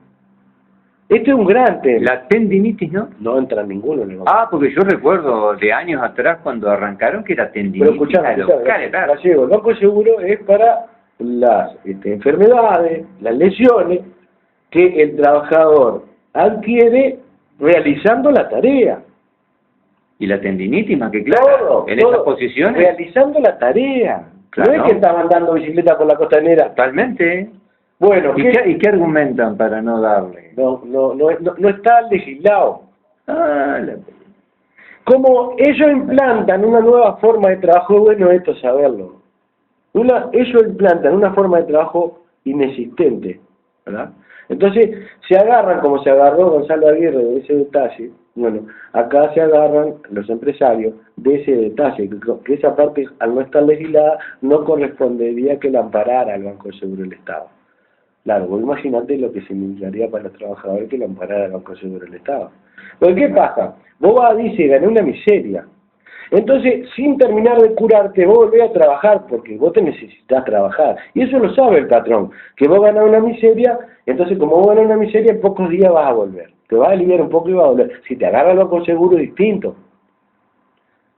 Este es un gran tema. La tendinitis, ¿no? No entra en ninguno en el banco. Porque yo recuerdo de años atrás cuando arrancaron que era tendinitis. Pero escuchame, el banco seguro es para las enfermedades, las lesiones que el trabajador adquiere realizando la tarea. Y la tendinitis, más que claro, en estas posiciones. Realizando la tarea. Claro. No es que estaban dando bicicleta por la costanera. Totalmente. Bueno, ¿Y qué argumentan para no darle? No está legislado. Como ellos implantan una nueva forma de trabajo, bueno, esto es saberlo. Ellos implantan una forma de trabajo inexistente, ¿verdad? Entonces, se agarran, como se agarró Gonzalo Aguirre de ese detalle, bueno, acá se agarran los empresarios de ese detalle, que esa parte, al no estar legislada, no correspondería que la amparara el Banco de Seguro del Estado. Claro, vos imaginate lo que significaría para los trabajadores que lo amparara el Banco de Seguro del Estado. Pero ¿qué pasa? Vos vas, dice, gané una miseria. Entonces, sin terminar de curarte, vos volvés a trabajar, porque vos te necesitas trabajar. Y eso lo sabe el patrón, que vos ganás una miseria, entonces como vos ganás una miseria, en pocos días vas a volver. Te vas a aliviar un poco y vas a volver. Si te agarra el Banco de Seguro, es distinto,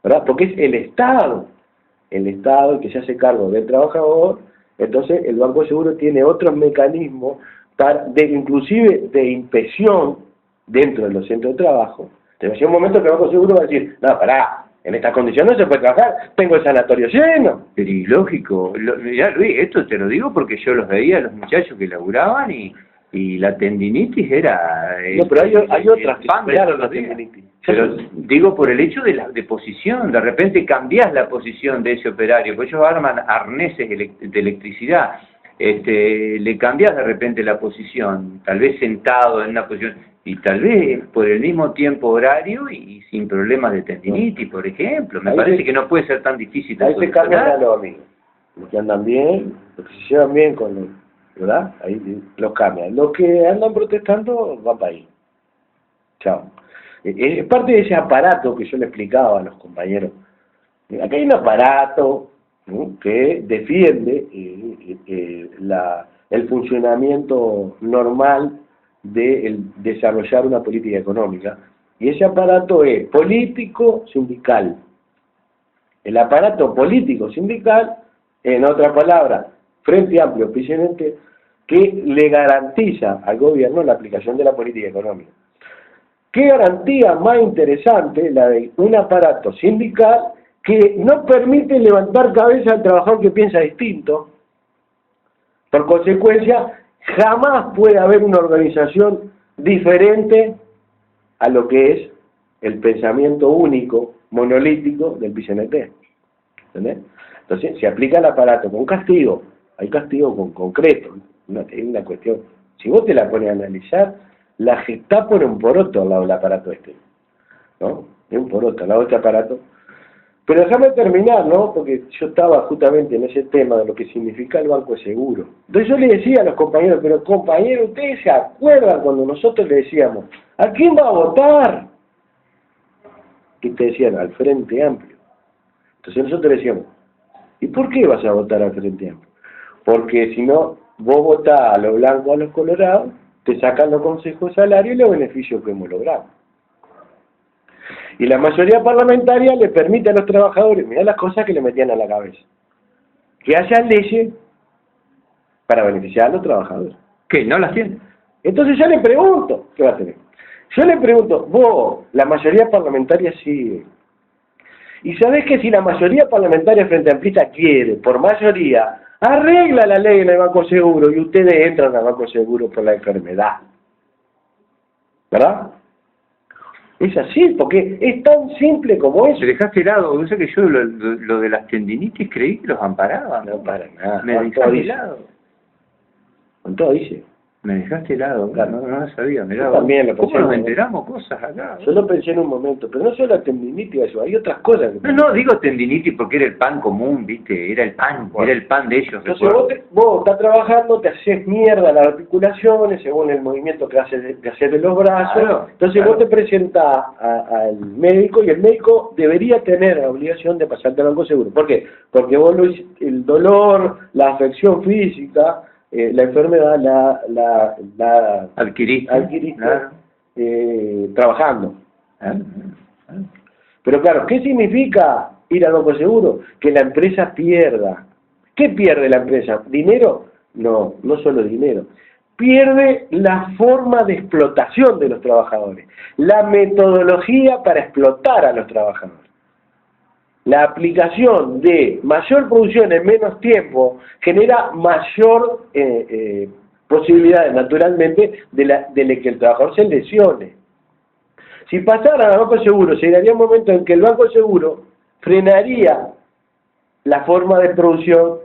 ¿verdad? Porque es el Estado el que se hace cargo del trabajador. Entonces el Banco de Seguro tiene otros mecanismos, inclusive de inspección dentro de los centros de trabajo. Te va a llegar un momento que el Banco de Seguro va a decir, no, pará, en estas condiciones no se puede trabajar, tengo el sanatorio lleno. Pero ilógico. Mirá, Luis, esto te lo digo porque yo los veía, los muchachos que laburaban y la tendinitis era... No, pero hay otras que superaron la tendinitis. Pero digo por el hecho de posición, de repente cambiás la posición de ese operario, porque ellos arman arneses de electricidad, le cambiás de repente la posición, tal vez sentado en una posición, y tal vez por el mismo tiempo horario y sin problemas de tendinitis, por ejemplo. Me parece que no puede ser tan difícil. Ahí se cambian a los amigos, los que andan bien, los que se llevan bien con los, ¿verdad? Ahí los cambian. Los que andan protestando van para ahí. Chao. Es parte de ese aparato que yo le explicaba a los compañeros. Acá hay un aparato, ¿no?, que defiende el funcionamiento normal de desarrollar una política económica, y ese aparato es político-sindical. El aparato político-sindical, en otras palabras, Frente Amplio oficialmente, que le garantiza al gobierno la aplicación de la política económica. ¿Qué garantía más interesante la de un aparato sindical que no permite levantar cabeza al trabajador que piensa distinto? Por consecuencia, jamás puede haber una organización diferente a lo que es el pensamiento único, monolítico del PCNT. ¿Entendés? Entonces, se aplica el aparato con castigo. Hay castigo con concreto. Es una cuestión. Si vos te la pones a analizar, la Gestapo era un poroto al lado del aparato ¿no? Es un poroto al lado de este aparato. Pero déjame terminar, ¿no? Porque yo estaba justamente en ese tema de lo que significa el Banco de Seguro. Entonces yo le decía a los compañeros, pero compañeros, ¿ustedes se acuerdan cuando nosotros le decíamos, ¿a quién va a votar? Y te decían, al Frente Amplio. Entonces nosotros le decíamos, ¿y por qué vas a votar al Frente Amplio? Porque si no, vos votás a los blancos o a los colorados, te sacan los consejos de salario y los beneficios que hemos logrado. Y la mayoría parlamentaria le permite a los trabajadores, mirá las cosas que le metían a la cabeza, que haya leyes para beneficiar a los trabajadores. ¿Qué? ¿No las tienen? Entonces yo le pregunto, ¿qué va a tener? Yo le pregunto, vos, la mayoría parlamentaria sigue. Y sabés que si la mayoría parlamentaria frente amplista quiere, por mayoría, arregla la ley en el Banco Seguro y ustedes entran al Banco Seguro por la enfermedad. ¿Verdad? Es así, porque es tan simple como eso. Te dejaste helado, o sea que yo lo de las tendinitis creí que los amparaban. No para nada. Me dejaste helado. Con todo dice. Me dejaste helado, Claro. no lo sabía, mirá. Yo también lo ¿Cómo pensé, nos ¿no? enteramos cosas acá? Yo lo pensé en un momento, pero no solo la tendinitis, eso, hay otras cosas. No, digo tendinitis porque era el pan común, ¿viste? Era el pan, Bueno. era el pan de ellos, Entonces recuerdo. vos estás trabajando, te haces mierda las articulaciones según el movimiento que haces de los brazos. Claro, Entonces claro. vos te presentás al médico y el médico debería tener la obligación de pasarte al banco seguro. ¿Por qué? Porque vos el dolor, la afección física, la enfermedad la adquiriste claro. trabajando. Claro, claro. Pero claro, ¿qué significa ir al banco seguro? Que la empresa pierda. ¿Qué pierde la empresa? ¿Dinero? No, no solo dinero. Pierde la forma de explotación de los trabajadores, la metodología para explotar a los trabajadores. La aplicación de mayor producción en menos tiempo genera mayor posibilidades, naturalmente, de que el trabajador se lesione. Si pasaran al banco seguro, se daría un momento en que el banco seguro frenaría la forma de producción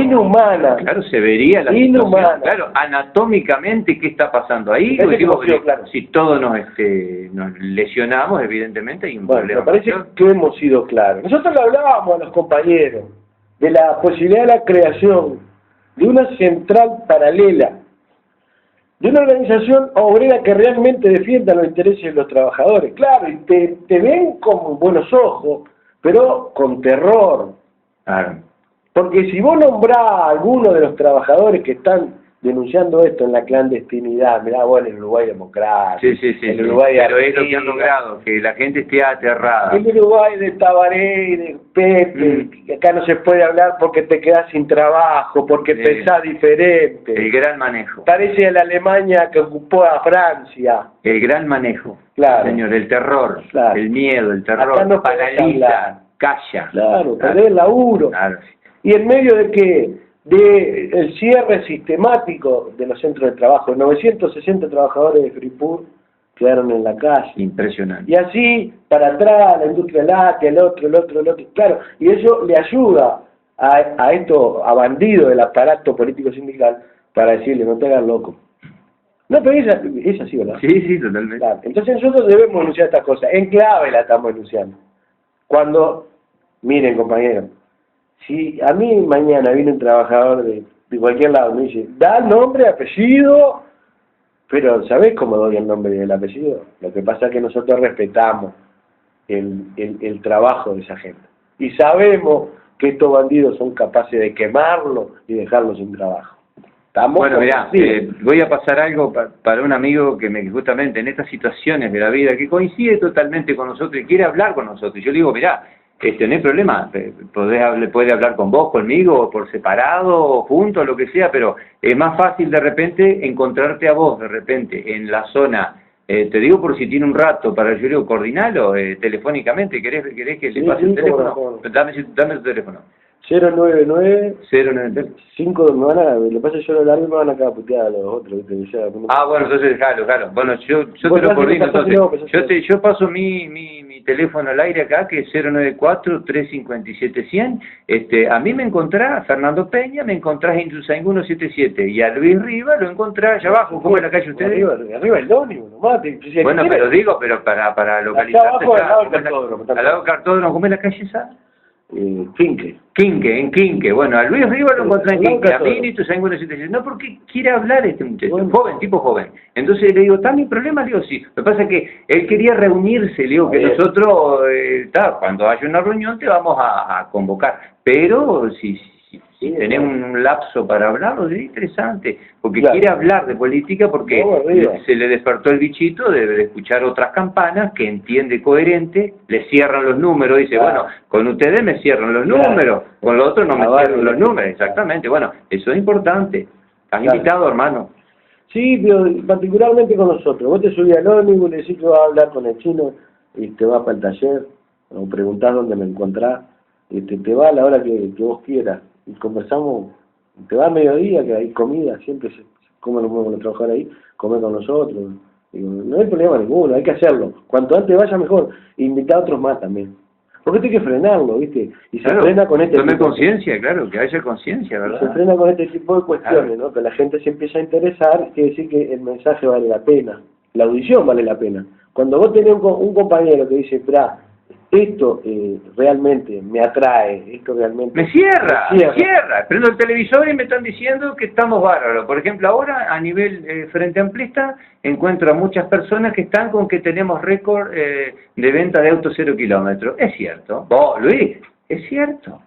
inhumana. Claro, se vería la inhumana. situación. Claro, anatómicamente, ¿qué está pasando ahí? Me parece Digo, que hemos sido claros. si todos nos lesionamos, evidentemente hay un problema. Me parece que hemos sido claros. Nosotros le hablábamos a los compañeros de la posibilidad de la creación de una central paralela, de una organización obrera que realmente defienda los intereses de los trabajadores. Claro, y te ven con buenos ojos, pero con terror. Claro. Porque si vos nombrás a alguno de los trabajadores que están denunciando esto en la clandestinidad, mirá, bueno, en Uruguay democrático, Sí, el Uruguay de pero es lo que han arriba, logrado, que la gente esté aterrada. el Uruguay de Tabaré y de Pepe, que acá no se puede hablar porque te quedás sin trabajo, porque pensás diferente. El gran manejo. Parece a la Alemania que ocupó a Francia. El gran manejo. Claro. Señor, el terror, Claro. el miedo, el terror, Acá no podés paraliza, hablar. calla. Claro, perdés el laburo. Claro. Y en medio de que de el cierre sistemático de los centros de trabajo, 960 trabajadores de Freeport quedaron en la calle. Impresionante. Y así, para atrás, la industria láctea, el otro. Claro, y eso le ayuda a esto, a bandido del aparato político sindical, para decirle, no te hagas loco. No, pero es así, ¿verdad? Sí, totalmente. Claro. Entonces nosotros debemos denunciar estas cosas. En clave la estamos denunciando. Cuando, miren, compañeros, si a mí mañana viene un trabajador de cualquier lado y me dice, da nombre, apellido, pero ¿sabés cómo doy el nombre y el apellido? Lo que pasa es que nosotros respetamos el trabajo de esa gente. Y sabemos que estos bandidos son capaces de quemarlo y dejarlo sin trabajo. Bueno, mirá, voy a pasar algo para un amigo que justamente en estas situaciones de la vida, que coincide totalmente con nosotros y quiere hablar con nosotros. Y yo le digo, mirá, no hay problema, puede hablar con vos, conmigo, o por separado, o juntos, lo que sea, pero es más fácil de repente encontrarte a vos, de repente, en la zona, te digo por si tiene un rato, para yo digo, coordinalo telefónicamente, ¿querés que le pase el teléfono? Dame tu teléfono. 099 099 5 me van a, lo que pasa es que yo lo largo y me van a quedar puteados los otros, ¿viste? Bueno, entonces déjalo. Bueno, yo te lo coordino, entonces. Yo paso mi teléfono al aire acá, que es 094-357-100. A mí me encontrás, Fernando Peña, me encontrás en Ituzaingó 177, y a Luis Riva lo encontrás allá abajo. ¿Cómo es la calle ustedes? Arriba el ónimos, nomás. Bueno, pero digo, para localizarte. Al lado del cartódromo, ¿cómo es la calle esa? Quinque. Bueno, a Luis Riva lo encontré en Quinque, a mí Nito Sanguino 77. No, porque quiere hablar este muchacho, bueno. Tipo joven. Entonces le digo, ¿está mi problema? Le digo, sí. Lo que pasa es que él quería reunirse, le digo que nosotros, cuando haya una reunión te vamos a convocar. Pero si tenés un lapso para hablarlo, es interesante, porque quiere hablar de política, porque se le despertó el bichito de escuchar otras campanas, que entiende coherente, le cierran los números, dice, bueno, con ustedes me cierran los números, con los otros no me cierran los números, exactamente, bueno, eso es importante. ¿Estás invitado, hermano? Sí, pero particularmente con nosotros. Vos te subís al ómnibus, le decís que vas a hablar con el chino, y te vas para el taller, o preguntás dónde me encontrás, te va a la hora que vos quieras. Y conversamos, te va a mediodía, que hay comida, siempre se come los trabajadores ahí, comer con nosotros. Digo, no hay problema ninguno, hay que hacerlo. Cuanto antes vaya mejor. Invita a otros más también. Porque esto hay que frenarlo, ¿viste? Y se Claro, frena con este tome tipo de- conciencia, claro, que haya conciencia, se ¿verdad? frena con este tipo de cuestiones, Claro. ¿no? Que la gente se empieza a interesar, quiere decir que el mensaje vale la pena, la audición vale la pena. Cuando vos tenés un compañero que dice, esperá, esto realmente me atrae, esto realmente... Me cierra. Prendo el televisor y me están diciendo que estamos bárbaros. Por ejemplo, ahora a nivel Frente Amplista encuentro a muchas personas que están con que tenemos récord de venta de autos 0 kilómetros. Es cierto. Vos, Luis, es cierto,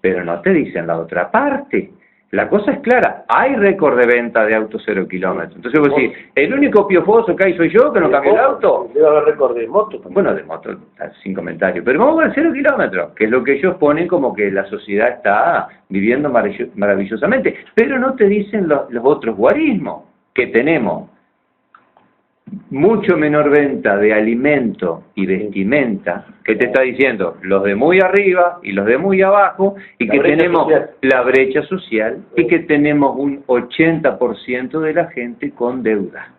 pero no te dicen la otra parte. La cosa es clara, hay récord de venta de autos 0 kilómetros. Entonces vos decís, ¿el único piojoso que hay soy yo que no cambio el auto? Debe haber récord de moto también. Bueno, de moto, sin comentario. Pero vamos al 0 kilómetros, que es lo que ellos ponen como que la sociedad está viviendo maravillosamente. Pero no te dicen los otros guarismos que tenemos. Mucho menor venta de alimento y vestimenta, que te está diciendo los de muy arriba y los de muy abajo, y que tenemos la brecha social, y que tenemos un 80% de la gente con deuda,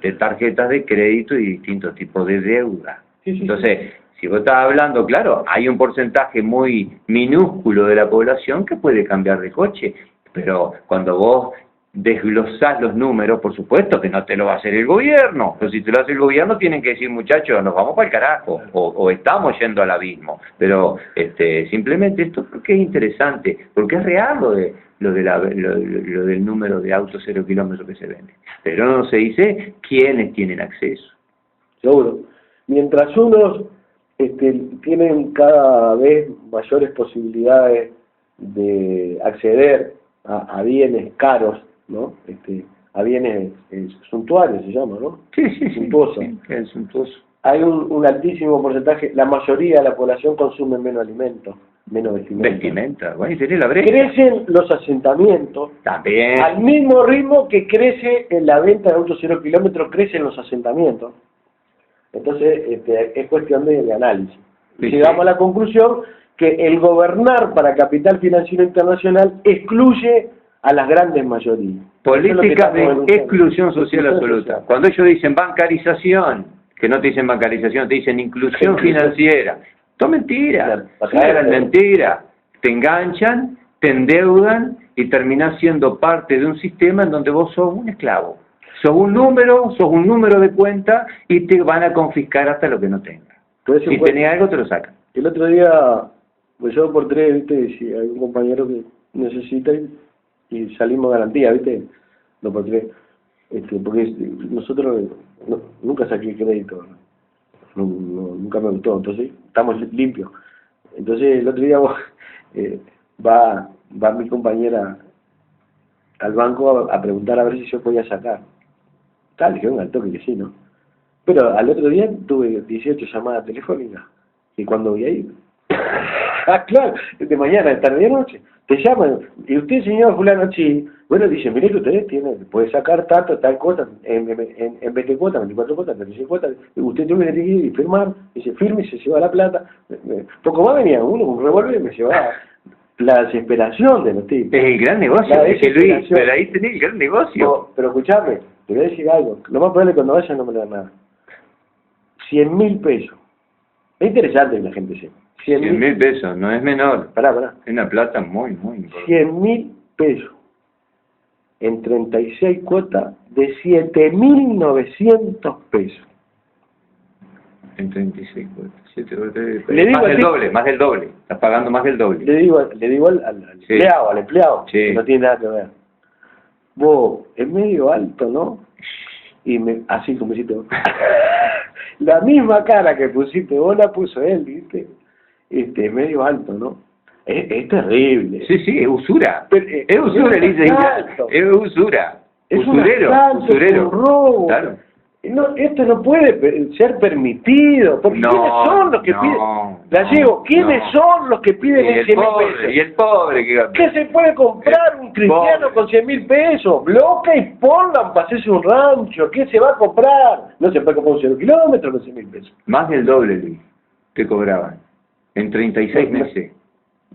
de tarjetas de crédito y distintos tipos de deuda. Entonces, si vos estás hablando, claro, hay un porcentaje muy minúsculo de la población que puede cambiar de coche, pero cuando vos desglosás los números, por supuesto que no te lo va a hacer el gobierno, pero si te lo hace el gobierno tienen que decir, muchachos, nos vamos para el carajo, o estamos yendo al abismo, pero simplemente esto porque es interesante, porque es real lo del número de autos 0 kilómetros que se vende, pero no se dice quiénes tienen acceso. Seguro. Mientras unos tienen cada vez mayores posibilidades de acceder a bienes caros, ¿no? A bienes suntuarios se llama, ¿no? Sí, suntuoso. Sí, es suntuoso. Hay un altísimo porcentaje, la mayoría de la población consume menos alimentos, menos vestimenta. Vestimenta, bueno, y tenés la brecha. Crecen los asentamientos. También. Al mismo ritmo que crece en la venta de autos 0 kilómetros, crecen los asentamientos. Entonces, es cuestión de análisis. Sí, Llegamos a la conclusión que el gobernar para capital financiero internacional excluye a las grandes mayorías. Política de exclusión social absoluta. Cuando ellos dicen bancarización, que no te dicen bancarización, te dicen inclusión financiera. Esto es mentira. Es mentira. Te enganchan, te endeudan y terminás siendo parte de un sistema en donde vos sos un esclavo. Sos un número de cuenta y te van a confiscar hasta lo que no tengas. Si tenés algo, te lo sacan. El otro día, pues yo por 3, ¿viste? Si hay un compañero que necesita y salimos garantía, ¿viste? 2 por 3. Porque nosotros nunca saqué crédito, nunca me gustó, entonces estamos limpios. Entonces el otro día va mi compañera al banco a preguntar a ver si yo podía sacar. Tal, dijeron al toque que sí, ¿no? Pero al otro día tuve 18 llamadas telefónicas, y cuando voy a ir, claro, de mañana, de tarde, de noche, te llaman, y usted, señor fulano, sí, bueno, dice, mire que ustedes tienen, puede sacar tanto, tal cosa, en 20 cuotas, 24 cuotas, 36 cuotas, y usted tiene que ir y firmar, dice, firme y se lleva la plata. Poco más venía uno con un revólver y me llevaba la desesperación de los tipos. Es el gran negocio, dije Luis, pero ahí tenés el gran negocio. No, pero escuchame, te voy a decir algo, lo más probable es que cuando vayan no me le dan nada. 100.000 pesos. Es interesante que la gente sepa. 100.000 pesos, no es menor. Pará. Es una plata muy importante. 100.000 pesos. En 36 cuotas de 7.900 pesos. En 36 cuotas. 7 cuotas. Más del doble. Estás pagando más del doble. Le digo al empleado, sí. Que no tiene nada que ver. Vos, es medio alto, ¿no? Y así como hiciste vos. La misma cara que pusiste vos la puso él, ¿viste? Medio alto, ¿no? Es terrible. Sí, es usura. Es usura, dice. Es usura. Es usurero. Un robo. Claro. No, esto no puede ser permitido, porque ¿quiénes son los que piden? Gallego, ¿quiénes son los que piden 100.000 pesos? Y el pobre, ¿qué se puede comprar un cristiano con 100.000 pesos? Bloque y pongan para hacerse un rancho. ¿Qué se va a comprar? No se puede comprar un 0 kilómetros con 100.000 pesos. Más del doble, Luis, que cobraban en 36 meses.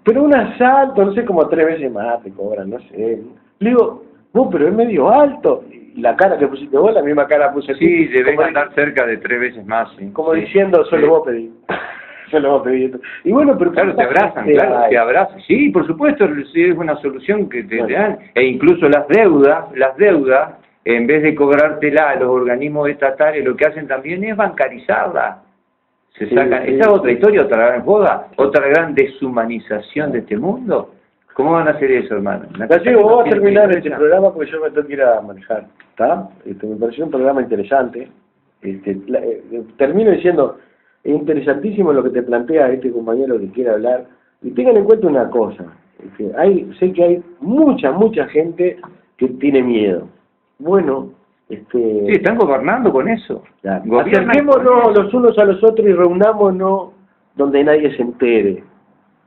Pero un asalto, no sé, como 3 veces más te cobran, no sé. Le digo, no, pero es medio alto. La cara que pusiste vos, la misma cara puse. Sí, deben andar cerca de 3 veces más. Sí. Como diciendo, solo vos pedí. Yo lo voy a pedir. Y bueno, pero claro, te abrazan, claro, te abrazan. Sí, por supuesto, sí, es una solución que te dan. E incluso las deudas, en vez de cobrártela a los organismos estatales, lo que hacen también es bancarizarla. Se sacan, esa es otra historia, otra gran joda, otra gran deshumanización de este mundo. ¿Cómo van a hacer eso, hermano? Gallego, vamos a terminar este programa porque yo me tengo que ir a manejar, ¿está? Me pareció un programa interesante. Termino diciendo, es interesantísimo lo que te plantea este compañero que quiere hablar. Y tengan en cuenta una cosa, sé que hay mucha gente que tiene miedo. Bueno, sí, están gobernando con eso. Acerquémonos los unos a los otros y reunámonos donde nadie se entere.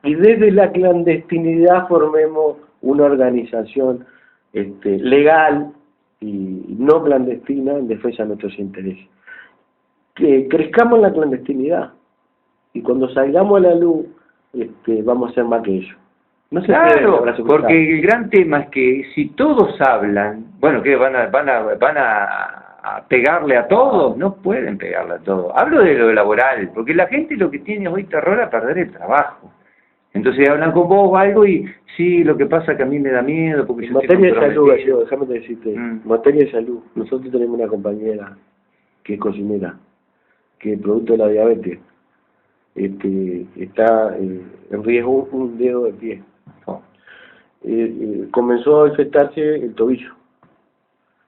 Y desde la clandestinidad formemos una organización legal y no clandestina en defensa de nuestros intereses. Que crezcamos en la clandestinidad y cuando salgamos a la luz vamos a ser más que ellos. No claro, porque el gran tema es que si todos hablan, bueno, ¿qué van a pegarle a todos? No pueden pegarle a todos. Hablo de lo laboral, porque la gente lo que tiene hoy terror a perder el trabajo. Entonces hablan con vos o algo y sí, lo que pasa es que a mí me da miedo porque yo materia de salud, déjame decirte, materia de salud, nosotros tenemos una compañera que es cocinera, que producto de la diabetes está en riesgo un dedo de pie. Comenzó a infectarse el tobillo.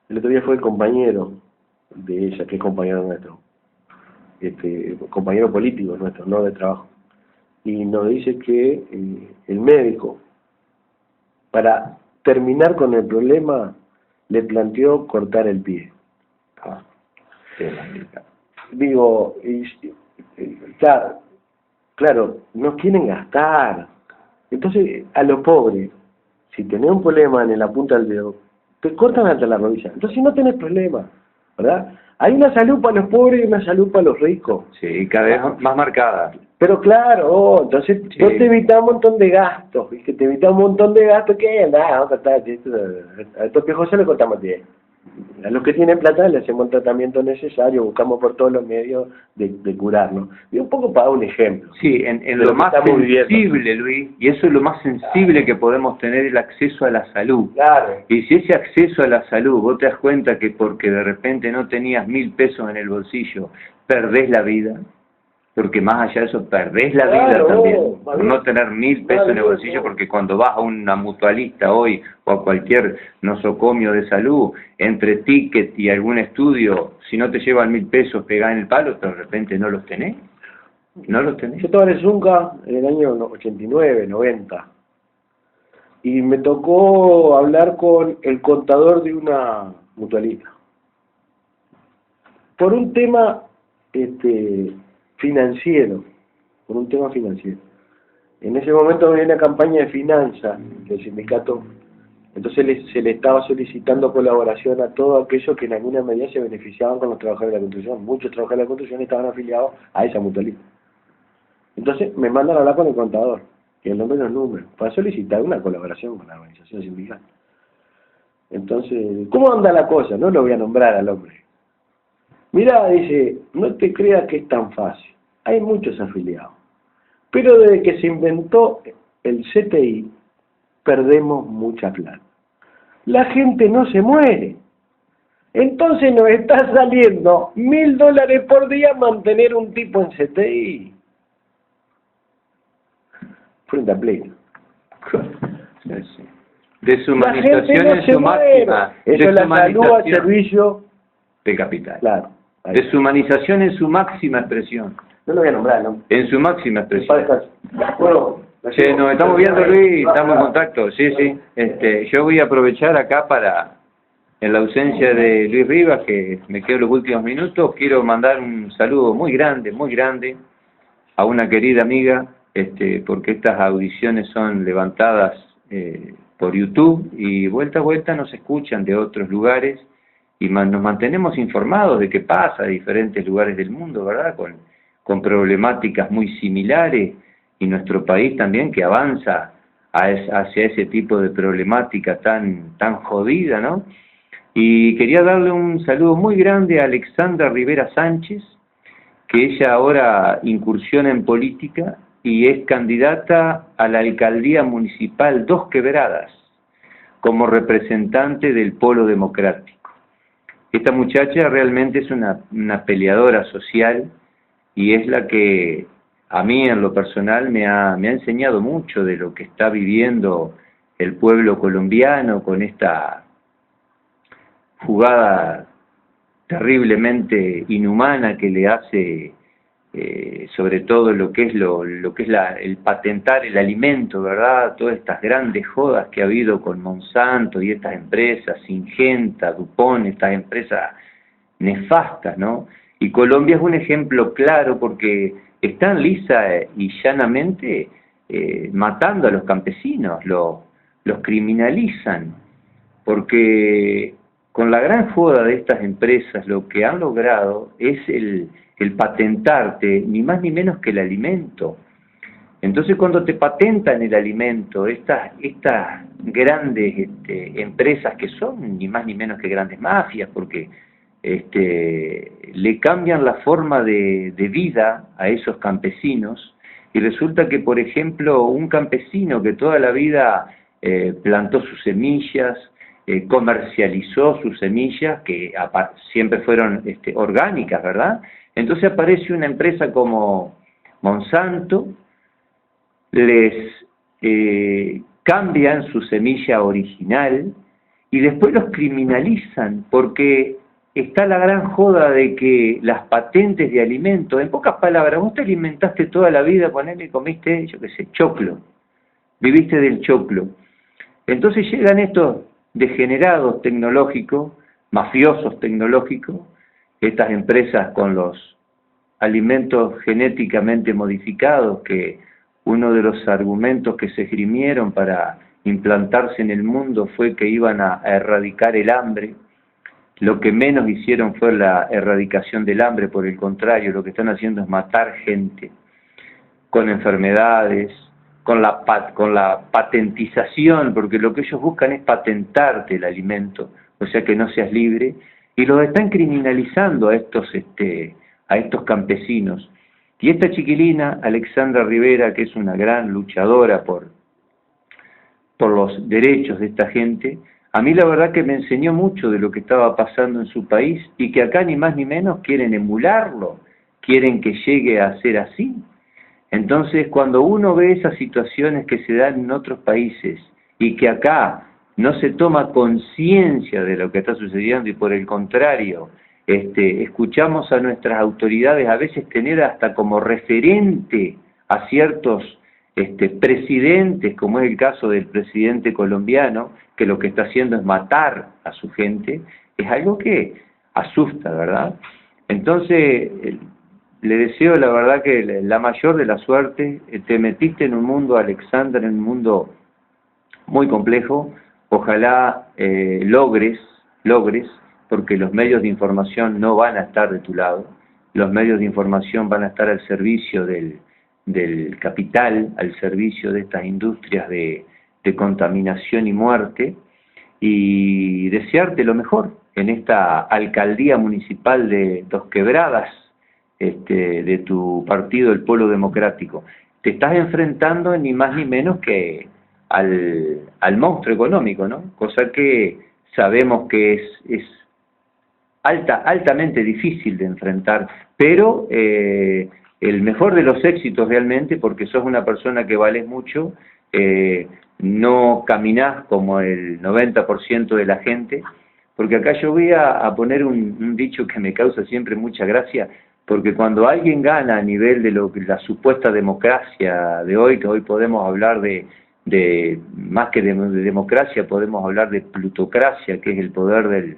El otro día fue el compañero de ella, que es compañero nuestro, compañero político nuestro, no de trabajo. Y nos dice que el médico, para terminar con el problema, le planteó cortar el pie. Digo, claro, no quieren gastar. Entonces, a los pobres, si tenés un problema en la punta del dedo, te cortan hasta la rodilla. Entonces no tenés problema, ¿verdad? Hay una salud para los pobres y una salud para los ricos. Sí, cada vez más marcada. Pero claro, entonces sí. No te evitas un montón de gastos, ¿viste? Te evitas un montón de gastos que nada, a estos piojosos le cortamos 10. A los que tienen plata le hacemos el tratamiento necesario, buscamos por todos los medios de curarnos. Y un poco para dar un ejemplo. Sí, en lo más sensible, Luis, y eso es lo más sensible que podemos tener, el acceso a la salud. Claro. Y si ese acceso a la salud, vos te das cuenta que porque de repente no tenías 1.000 pesos en el bolsillo, perdés la vida, porque más allá de eso perdés la vida también, por no tener 1.000 pesos en el bolsillo, porque cuando vas a una mutualista hoy o a cualquier nosocomio de salud, entre ticket y algún estudio, si no te llevan 1.000 pesos pegás en el palo, pero de repente no los tenés. No los tenés. Yo estaba en Zunca en el año 89, 90, y me tocó hablar con el contador de una mutualista. Por un tema financiero, por un tema financiero. En ese momento había una campaña de finanzas del sindicato, entonces se le estaba solicitando colaboración a todos aquellos que en alguna medida se beneficiaban con los trabajadores de la construcción. Muchos trabajadores de la construcción estaban afiliados a esa mutualista. Entonces me mandan a hablar con el contador, que el nombre y los números, para solicitar una colaboración con la organización sindical. Entonces, ¿cómo anda la cosa? No lo voy a nombrar al hombre. Mirá, dice, no te creas que es tan fácil. Hay muchos afiliados. Pero desde que se inventó el CTI, perdemos mucha plata. La gente no se muere. Entonces nos está saliendo $1.000 por día mantener un tipo en CTI. Frente a pleno. Deshumanización en su máxima. Eso es la salud al servicio de capital. Claro. Deshumanización en su máxima expresión. No lo voy a nombrar, ¿no? En su máxima expresión. Bueno, sí, nos estamos viendo, Luis, estamos en contacto. Sí, sí. Yo voy a aprovechar acá para, en la ausencia de Luis Rivas, que me quedo los últimos minutos, quiero mandar un saludo muy grande a una querida amiga, porque estas audiciones son levantadas por YouTube y vuelta a vuelta nos escuchan de otros lugares y nos mantenemos informados de qué pasa en diferentes lugares del mundo, ¿verdad? Con problemáticas muy similares y nuestro país también que avanza hacia ese tipo de problemática tan jodida, ¿no? Y quería darle un saludo muy grande a Alexandra Rivera Sánchez, que ella ahora incursiona en política y es candidata a la alcaldía municipal Dos Quebradas como representante del Polo Democrático. Esta muchacha realmente es una peleadora social y es la que a mí en lo personal me ha enseñado mucho de lo que está viviendo el pueblo colombiano con esta jugada terriblemente inhumana que le hace sobre todo lo que es el patentar el alimento, ¿verdad? Todas estas grandes jodas que ha habido con Monsanto y estas empresas, Syngenta, DuPont, estas empresas nefastas, ¿no? Y Colombia es un ejemplo claro porque están lisa y llanamente matando a los campesinos, los criminalizan, porque con la gran joda de estas empresas lo que han logrado es el patentarte ni más ni menos que el alimento. Entonces cuando te patentan el alimento, estas grandes empresas que son ni más ni menos que grandes mafias, porque le cambian la forma de vida a esos campesinos, y resulta que, por ejemplo, un campesino que toda la vida plantó sus semillas, comercializó sus semillas, que siempre fueron orgánicas, ¿verdad? Entonces aparece una empresa como Monsanto, les cambian su semilla original y después los criminalizan porque está la gran joda de que las patentes de alimentos, en pocas palabras, vos te alimentaste toda la vida, ponele, comiste, yo qué sé, choclo, viviste del choclo. Entonces llegan estos degenerados tecnológicos, mafiosos tecnológicos, estas empresas con los alimentos genéticamente modificados, que uno de los argumentos que se esgrimieron para implantarse en el mundo fue que iban a erradicar el hambre. Lo que menos hicieron fue la erradicación del hambre, por el contrario, lo que están haciendo es matar gente con enfermedades, con la patentización, porque lo que ellos buscan es patentarte el alimento, o sea que no seas libre, y los están criminalizando a estos campesinos. Y esta chiquilina, Alexandra Rivera, que es una gran luchadora por los derechos de esta gente, a mí la verdad que me enseñó mucho de lo que estaba pasando en su país y que acá ni más ni menos quieren emularlo, quieren que llegue a ser así. Entonces, cuando uno ve esas situaciones que se dan en otros países y que acá no se toma conciencia de lo que está sucediendo y por el contrario, escuchamos a nuestras autoridades a veces tener hasta como referente a ciertos presidentes, como es el caso del presidente colombiano, que lo que está haciendo es matar a su gente, es algo que asusta, ¿verdad? Entonces, le deseo la verdad que la mayor de la suerte. Te metiste en un mundo, Alexandra, en un mundo muy complejo. Ojalá logres, porque los medios de información no van a estar de tu lado. Los medios de información van a estar al servicio del capital, al servicio de estas industrias de contaminación y muerte, y desearte lo mejor en esta alcaldía municipal de Dos Quebradas, de tu partido, el Polo Democrático. Te estás enfrentando ni más ni menos que al monstruo económico, ¿no? Cosa que sabemos que es altamente difícil de enfrentar, pero el mejor de los éxitos realmente, porque sos una persona que vales mucho, no caminás como el 90% de la gente, porque acá yo voy a poner un dicho que me causa siempre mucha gracia, porque cuando alguien gana a nivel de la supuesta democracia de hoy, que hoy podemos hablar de más que de democracia, podemos hablar de plutocracia, que es el poder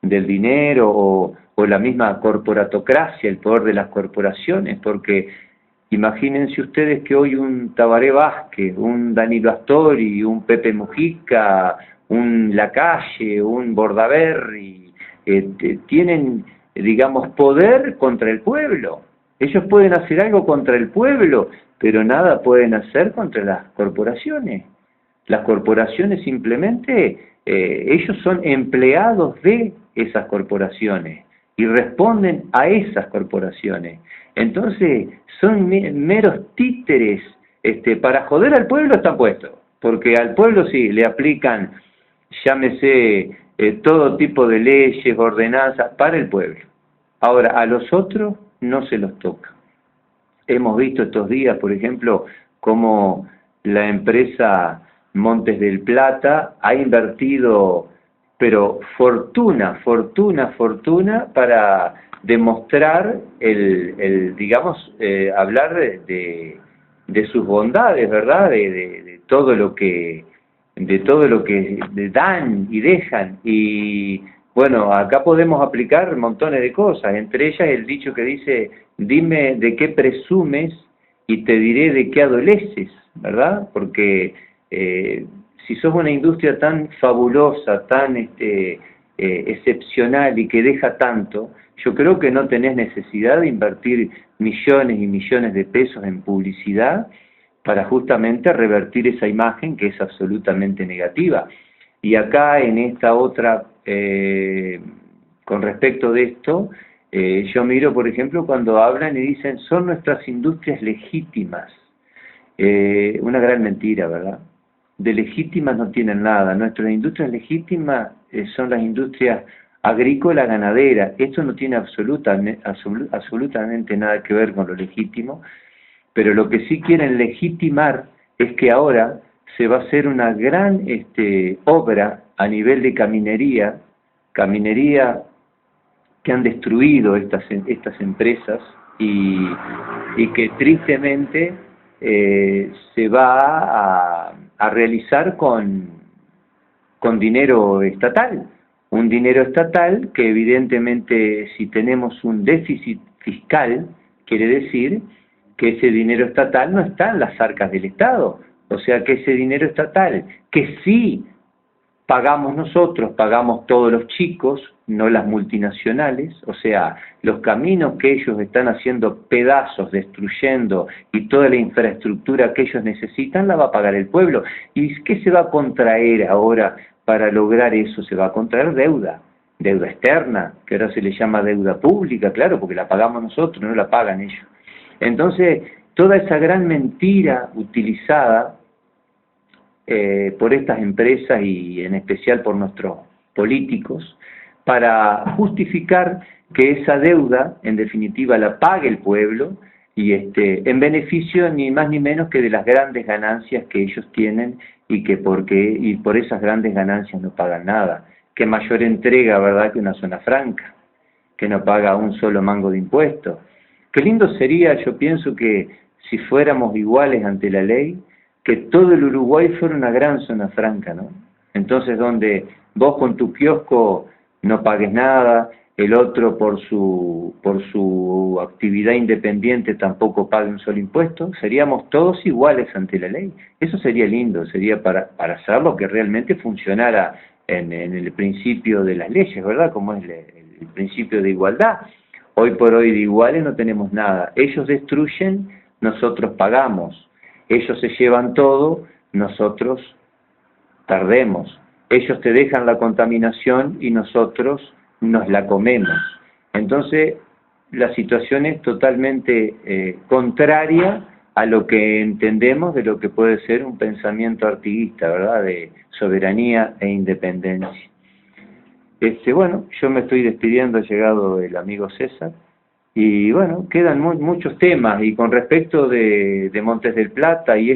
del dinero, o la misma corporatocracia, el poder de las corporaciones, porque imagínense ustedes que hoy un Tabaré Vázquez, un Danilo Astori, un Pepe Mujica, un Lacalle, un Bordaberry, tienen, digamos, poder contra el pueblo. Ellos pueden hacer algo contra el pueblo, pero nada pueden hacer contra las corporaciones. Las corporaciones simplemente, ellos son empleados de esas corporaciones. y responden a esas corporaciones. Entonces son meros títeres, para joder al pueblo están puestos, porque al pueblo sí le aplican, llámese, todo tipo de leyes, ordenanzas para el pueblo. Ahora, a los otros no se los toca. Hemos visto estos días, por ejemplo, cómo la empresa Montes del Plata ha invertido, pero fortuna para demostrar digamos, hablar de sus bondades, ¿verdad? De todo lo que dan y dejan. Y bueno, acá podemos aplicar montones de cosas, entre ellas el dicho que dice: dime de qué presumes y te diré de qué adoleces, ¿verdad? Porque si sos una industria tan fabulosa, tan excepcional y que deja tanto, yo creo que no tenés necesidad de invertir millones y millones de pesos en publicidad para justamente revertir esa imagen que es absolutamente negativa. Y acá en esta otra, con respecto de esto, yo miro, por ejemplo, cuando hablan y dicen: son nuestras industrias legítimas. Una gran mentira, ¿verdad? De legítimas no tienen nada. Nuestras industrias legítimas son las industrias agrícola, ganadera. Esto no tiene absolutamente nada que ver con lo legítimo, pero lo que sí quieren legitimar es que ahora se va a hacer una gran obra a nivel de caminería que han destruido estas empresas y que tristemente se va a realizar con dinero estatal. Un dinero estatal que evidentemente, si tenemos un déficit fiscal, quiere decir que ese dinero estatal no está en las arcas del Estado. O sea que ese dinero estatal, que sí pagamos nosotros, pagamos todos los chicos, no las multinacionales, o sea, los caminos que ellos están haciendo pedazos, destruyendo, y toda la infraestructura que ellos necesitan la va a pagar el pueblo. ¿Y qué se va a contraer ahora para lograr eso? Se va a contraer deuda externa, que ahora se le llama deuda pública, claro, porque la pagamos nosotros, no la pagan ellos. Entonces, toda esa gran mentira utilizada por estas empresas y en especial por nuestros políticos, para justificar que esa deuda, en definitiva, la pague el pueblo, y en beneficio ni más ni menos que de las grandes ganancias que ellos tienen, y por esas grandes ganancias no pagan nada. Qué mayor entrega, ¿verdad?, que una zona franca, que no paga un solo mango de impuestos. Qué lindo sería, yo pienso, que si fuéramos iguales ante la ley, que todo el Uruguay fuera una gran zona franca, ¿no? Entonces, donde vos con tu kiosco no pagues nada, el otro por su actividad independiente tampoco pague un solo impuesto, seríamos todos iguales ante la ley. Eso sería lindo, sería para hacer lo que realmente funcionara en el principio de las leyes, ¿verdad? Como es el principio de igualdad. Hoy por hoy de iguales no tenemos nada. Ellos destruyen, nosotros pagamos. Ellos se llevan todo, nosotros perdemos. Ellos te dejan la contaminación y nosotros nos la comemos. Entonces, la situación es totalmente contraria a lo que entendemos de lo que puede ser un pensamiento artiguista, ¿verdad?, de soberanía e independencia. Bueno, yo me estoy despidiendo, ha llegado el amigo César, y bueno, quedan muchos temas, y con respecto de Montes del Plata y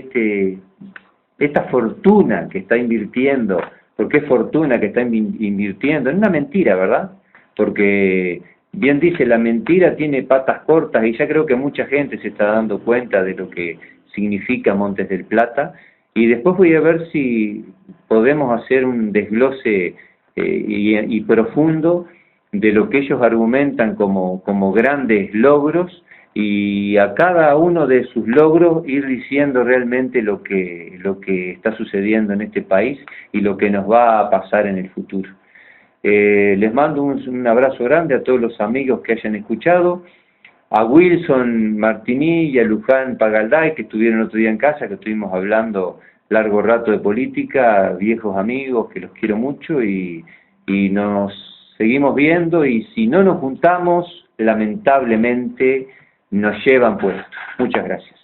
esta fortuna que está invirtiendo, porque es fortuna que está invirtiendo, es una mentira, ¿verdad? Porque bien dice, la mentira tiene patas cortas, y ya creo que mucha gente se está dando cuenta de lo que significa Montes del Plata, y después voy a ver si podemos hacer un desglose y profundo de lo que ellos argumentan como grandes logros, y a cada uno de sus logros ir diciendo realmente lo que está sucediendo en este país y lo que nos va a pasar en el futuro. Les mando un abrazo grande a todos los amigos que hayan escuchado, a Wilson Martini y a Luján Pagalday, que estuvieron otro día en casa, que estuvimos hablando largo rato de política, viejos amigos que los quiero mucho, y nos seguimos viendo y si no nos juntamos, lamentablemente nos llevan puestos. Muchas gracias.